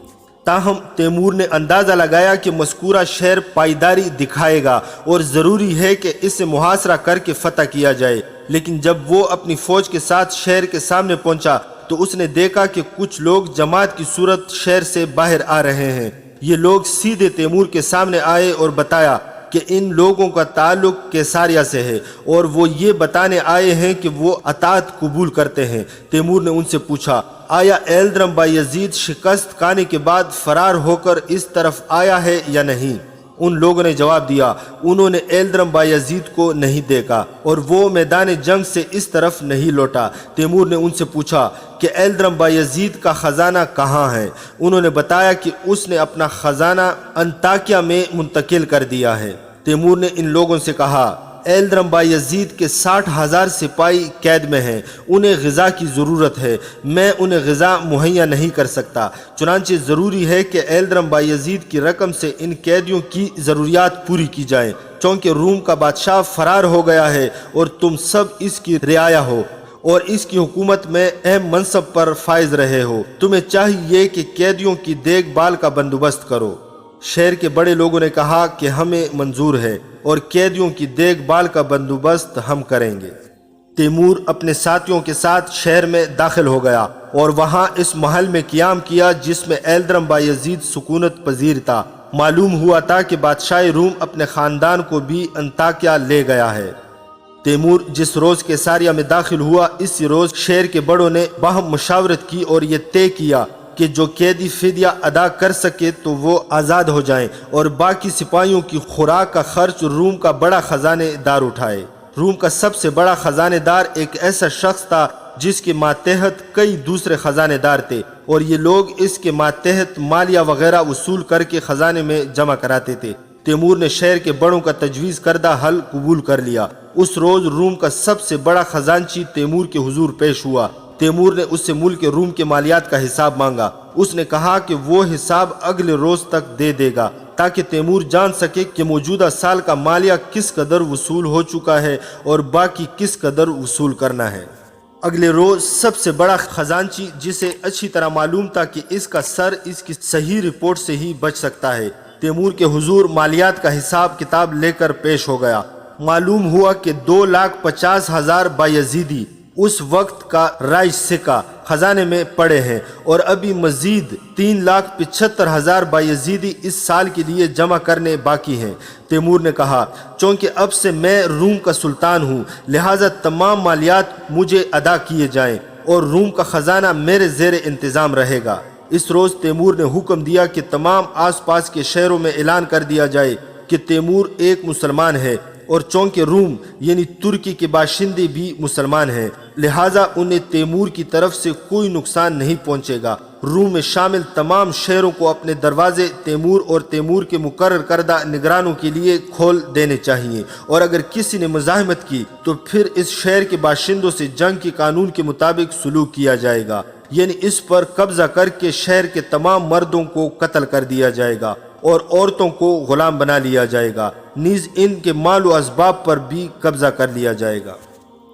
Speaker 1: تاہم تیمور نے اندازہ لگایا کہ مذکورہ شہر پائیداری دکھائے گا اور ضروری ہے کہ اسے محاصرہ کر کے فتح کیا جائے، لیکن جب وہ اپنی فوج کے ساتھ شہر کے سامنے پہنچا تو اس نے دیکھا کہ کچھ لوگ جماعت کی صورت شہر سے باہر آ رہے ہیں۔ یہ لوگ سیدھے تیمور کے سامنے آئے اور بتایا کہ ان لوگوں کا تعلق کیساریہ سے ہے اور وہ یہ بتانے آئے ہیں کہ وہ اطاعت قبول کرتے ہیں۔ تیمور نے ان سے پوچھا، آیا ایلدرم بایزید شکست کھانے کے بعد فرار ہو کر اس طرف آیا ہے یا نہیں؟ ان لوگوں نے جواب دیا، انہوں نے ایلدرم بایزید کو نہیں دیکھا اور وہ میدان جنگ سے اس طرف نہیں لوٹا۔ تیمور نے ان سے پوچھا کہ ایلدرم بایزید کا خزانہ کہاں ہے؟ انہوں نے بتایا کہ اس نے اپنا خزانہ انطاکیہ میں منتقل کر دیا ہے۔ تیمور نے ان لوگوں سے کہا، ایلدرم بایزید کے 60,000 سپاہی قید میں ہیں، انہیں غذا کی ضرورت ہے، میں انہیں غذا مہیا نہیں کر سکتا، چنانچہ ضروری ہے کہ ایلدرم بایزید کی رقم سے ان قیدیوں کی ضروریات پوری کی جائیں، چونکہ روم کا بادشاہ فرار ہو گیا ہے اور تم سب اس کی رعایا ہو اور اس کی حکومت میں اہم منصب پر فائز رہے ہو، تمہیں چاہیے کہ قیدیوں کی دیکھ بھال کا بندوبست کرو۔ شہر کے بڑے لوگوں نے کہا کہ ہمیں منظور ہے اور قیدیوں کی دیکھ بھال کا بندوبست ہم کریں گے۔ تیمور اپنے ساتھیوں کے ساتھ شہر میں داخل ہو گیا اور وہاں اس محل میں قیام کیا جس میں ایلدرم بایزید سکونت پذیر تھا۔ معلوم ہوا تھا کہ بادشاہ روم اپنے خاندان کو بھی انطاکیہ لے گیا ہے۔ تیمور جس روز کیساریہ میں داخل ہوا، اسی روز شہر کے بڑوں نے باہم مشاورت کی اور یہ طے کیا کہ جو قیدی فدیہ ادا کر سکے تو وہ آزاد ہو جائیں اور باقی سپاہیوں کی خوراک کا خرچ روم کا بڑا خزانے دار اٹھائے۔ روم کا سب سے بڑا خزانے دار ایک ایسا شخص تھا جس کے ماتحت کئی دوسرے خزانے دار تھے اور یہ لوگ اس کے ماتحت مالیہ وغیرہ وصول کر کے خزانے میں جمع کراتے تھے۔ تیمور نے شہر کے بڑوں کا تجویز کردہ حل قبول کر لیا۔ اس روز روم کا سب سے بڑا خزانچی تیمور کے حضور پیش ہوا۔ تیمور نے اس سے ملک روم کے مالیات کا حساب مانگا۔ اس نے کہا کہ وہ حساب اگلے روز تک دے دے گا تاکہ تیمور جان سکے کہ موجودہ سال کا مالیہ کس قدر وصول ہو چکا ہے اور باقی کس قدر وصول کرنا ہے۔ اگلے روز سب سے بڑا خزانچی، جسے اچھی طرح معلوم تھا کہ اس کا سر اس کی صحیح رپورٹ سے ہی بچ سکتا ہے، تیمور کے حضور مالیات کا حساب کتاب لے کر پیش ہو گیا۔ معلوم ہوا کہ 2,50,000 بایزیدی اس وقت کا رائج سکہ خزانے میں پڑے ہیں اور ابھی مزید 3,75,000 بایزیدی اس سال کے لیے جمع کرنے باقی ہیں۔ تیمور نے کہا، چونکہ اب سے میں روم کا سلطان ہوں، لہٰذا تمام مالیات مجھے ادا کیے جائیں اور روم کا خزانہ میرے زیر انتظام رہے گا۔ اس روز تیمور نے حکم دیا کہ تمام آس پاس کے شہروں میں اعلان کر دیا جائے کہ تیمور ایک مسلمان ہے اور چونکہ روم یعنی ترکی کے باشندے بھی مسلمان ہیں، لہٰذا انہیں تیمور کی طرف سے کوئی نقصان نہیں پہنچے گا۔ روم میں شامل تمام شہروں کو اپنے دروازے تیمور اور تیمور کے مقرر کردہ نگرانوں کے لیے کھول دینے چاہیے، اور اگر کسی نے مزاحمت کی تو پھر اس شہر کے باشندوں سے جنگ کے قانون کے مطابق سلوک کیا جائے گا، یعنی اس پر قبضہ کر کے شہر کے تمام مردوں کو قتل کر دیا جائے گا اور عورتوں کو غلام بنا لیا جائے گا، نیز ان کے مال و اسباب پر بھی قبضہ کر لیا جائے گا۔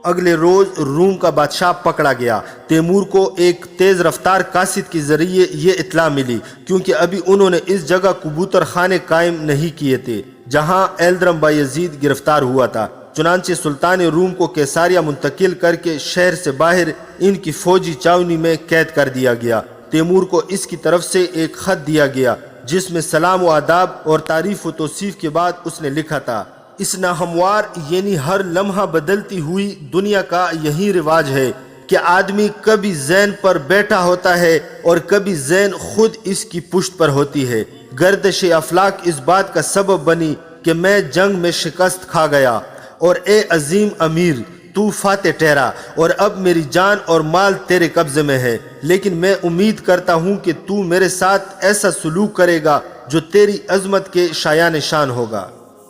Speaker 1: اگلے روز روم کا بادشاہ پکڑا گیا۔ تیمور کو ایک تیز رفتار قاصد کے ذریعے یہ اطلاع ملی، کیونکہ ابھی انہوں نے اس جگہ کبوتر خانے قائم نہیں کیے تھے جہاں ایلدرم بایزید گرفتار ہوا تھا۔ چنانچہ سلطان روم کو کیساریہ منتقل کر کے شہر سے باہر ان کی فوجی چھاونی میں قید کر دیا گیا۔ تیمور کو اس کی طرف سے ایک خط دیا گیا جس میں سلام و آداب اور تعریف و توصیف کے بعد اس نے لکھا تھا، اس ناہموار یعنی ہر لمحہ بدلتی ہوئی دنیا کا یہی رواج ہے کہ آدمی کبھی زین پر بیٹھا ہوتا ہے اور کبھی زین خود اس کی پشت پر ہوتی ہے۔ گردش افلاک اس بات کا سبب بنی کہ میں جنگ میں شکست کھا گیا اور اے عظیم امیر تو فاتح ٹھہرا، اور اب میری جان اور مال تیرے قبضے میں ہے۔ لیکن میں امید کرتا ہوں کہ تو میرے ساتھ ایسا سلوک کرے گا جو تیری عظمت کے شایان شان ہوگا۔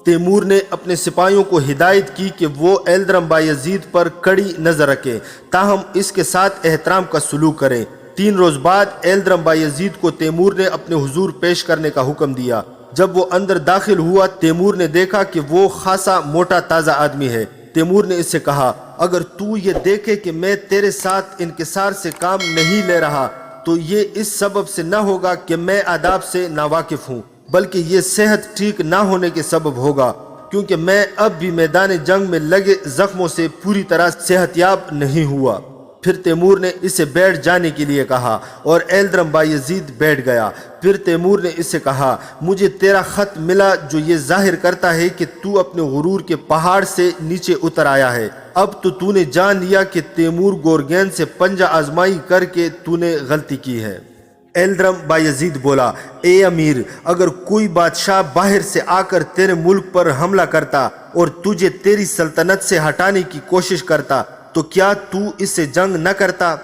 Speaker 1: تیمور نے اپنے سپاہیوں کو ہدایت کی کہ وہ ایلدرم بایزید پر کڑی نظر رکھیں تاہم اس کے ساتھ احترام کا سلوک کریں۔ 3 روز بعد ایلدرم بایزید کو تیمور نے اپنے حضور پیش کرنے کا حکم دیا۔ جب وہ اندر داخل ہوا تیمور نے دیکھا کہ وہ خاصا موٹا تازہ آدمی ہے۔ تیمور نے اس سے کہا اگر تو یہ دیکھے کہ میں تیرے ساتھ انکسار سے کام نہیں لے رہا تو یہ اس سبب سے نہ ہوگا کہ میں آداب سے ناواقف ہوں، بلکہ یہ صحت ٹھیک نہ ہونے کے سبب ہوگا، کیونکہ میں اب بھی میدان جنگ میں لگے زخموں سے پوری طرح صحت یاب نہیں ہوا۔ پھر تیمور نے اسے بیٹھ جانے کے لیے کہا اور ایلدرم بایزید بیٹھ گیا۔ پھر تیمور نے اس سے کہا مجھے تیرا خط ملا جو یہ ظاہر کرتا ہے کہ تو اپنے غرور کے پہاڑ سے نیچے اتر آیا ہے۔ اب تو نے جان لیا کہ تیمور گورگین سے پنجہ آزمائی کر کے تو نے غلطی کی ہے۔ ایلدرم بایزید بولا اے امیر، اگر کوئی بادشاہ باہر سے آ کر تیرے ملک پر حملہ کرتا اور تجھے تیری سلطنت سے ہٹانے کی کوشش کرتا تو کیا تو اس سے جنگ نہ کرتا؟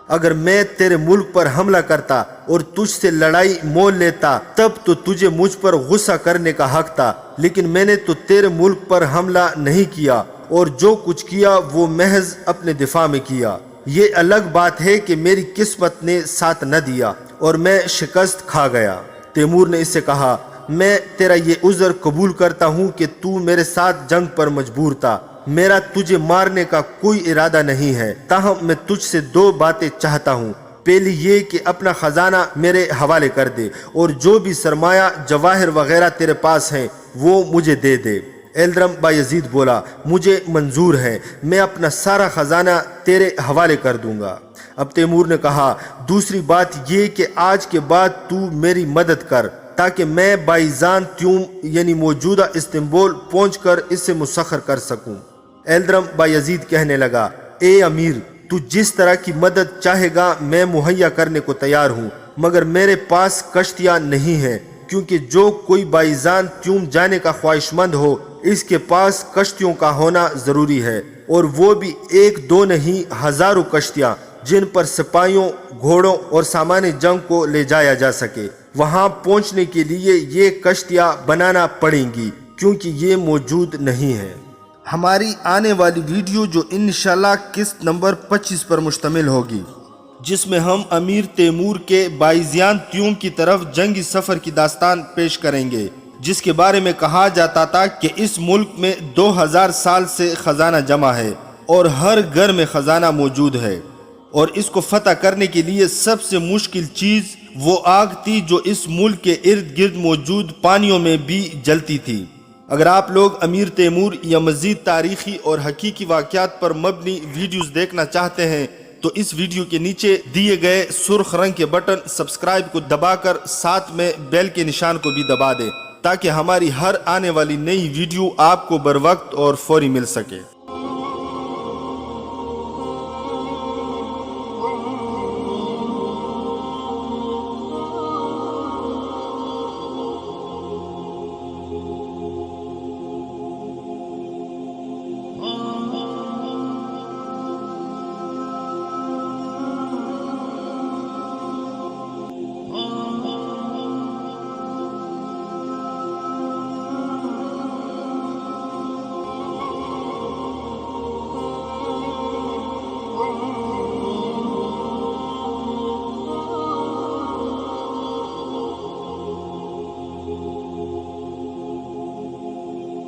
Speaker 1: اگر میں تیرے ملک پر حملہ کرتا اور تجھ سے لڑائی مول لیتا تب تو تجھے مجھ پر غصہ کرنے کا حق تھا، لیکن میں نے تو تیرے ملک پر حملہ نہیں کیا اور جو کچھ کیا وہ محض اپنے دفاع میں کیا۔ یہ الگ بات ہے کہ میری قسمت نے ساتھ نہ دیا اور میں شکست کھا گیا۔ تیمور نے اس سے کہا میں تیرا یہ عذر قبول کرتا ہوں کہ تو میرے ساتھ جنگ پر مجبور تھا، میرا تجھے مارنے کا کوئی ارادہ نہیں ہے، تاہم میں تجھ سے 2 باتیں چاہتا ہوں۔ پہلی یہ کہ اپنا خزانہ میرے حوالے کر دے اور جو بھی سرمایہ جواہر وغیرہ تیرے پاس ہیں وہ مجھے دے دے۔ ایلدرم بایزید بولا مجھے منظور ہے، میں اپنا سارا خزانہ تیرے حوالے کر دوں گا۔ اب تیمور نے کہا دوسری بات یہ کہ آج کے بعد تو میری مدد کر تاکہ میں بائزان تیوم یعنی موجودہ استنبول پہنچ کر اس سے مسخر کر سکوں۔ ایلدرم بایزید کہنے لگا اے امیر، تو جس طرح کی مدد چاہے گا میں مہیا کرنے کو تیار ہوں، مگر میرے پاس کشتیاں نہیں ہیں، کیونکہ جو کوئی بائزان تیوم جانے کا خواہش مند ہو اس کے پاس کشتیوں کا ہونا ضروری ہے، اور وہ بھی 1-2 نہیں ہزاروں کشتیاں جن پر سپاہیوں، گھوڑوں اور سامان جنگ کو لے جایا جا سکے۔ وہاں پہنچنے کے لیے یہ کشتیاں بنانا پڑیں گی کیونکہ یہ موجود نہیں ہے۔ ہماری آنے والی ویڈیو جو انشاءاللہ قسط نمبر 25 پر مشتمل ہوگی، جس میں ہم امیر تیمور کے بائزان تیوم کی طرف جنگی سفر کی داستان پیش کریں گے، جس کے بارے میں کہا جاتا تھا کہ اس ملک میں 2000 سال سے خزانہ جمع ہے اور ہر گھر میں خزانہ موجود ہے، اور اس کو فتح کرنے کے لیے سب سے مشکل چیز وہ آگ تھی جو اس ملک کے ارد گرد موجود پانیوں میں بھی جلتی تھی۔ اگر آپ لوگ امیر تیمور یا مزید تاریخی اور حقیقی واقعات پر مبنی ویڈیوز دیکھنا چاہتے ہیں تو اس ویڈیو کے نیچے دیے گئے سرخ رنگ کے بٹن سبسکرائب کو دبا کر ساتھ میں بیل کے نشان کو بھی دبا دیں تاکہ ہماری ہر آنے والی نئی ویڈیو آپ کو بر وقت اور فوری مل سکے۔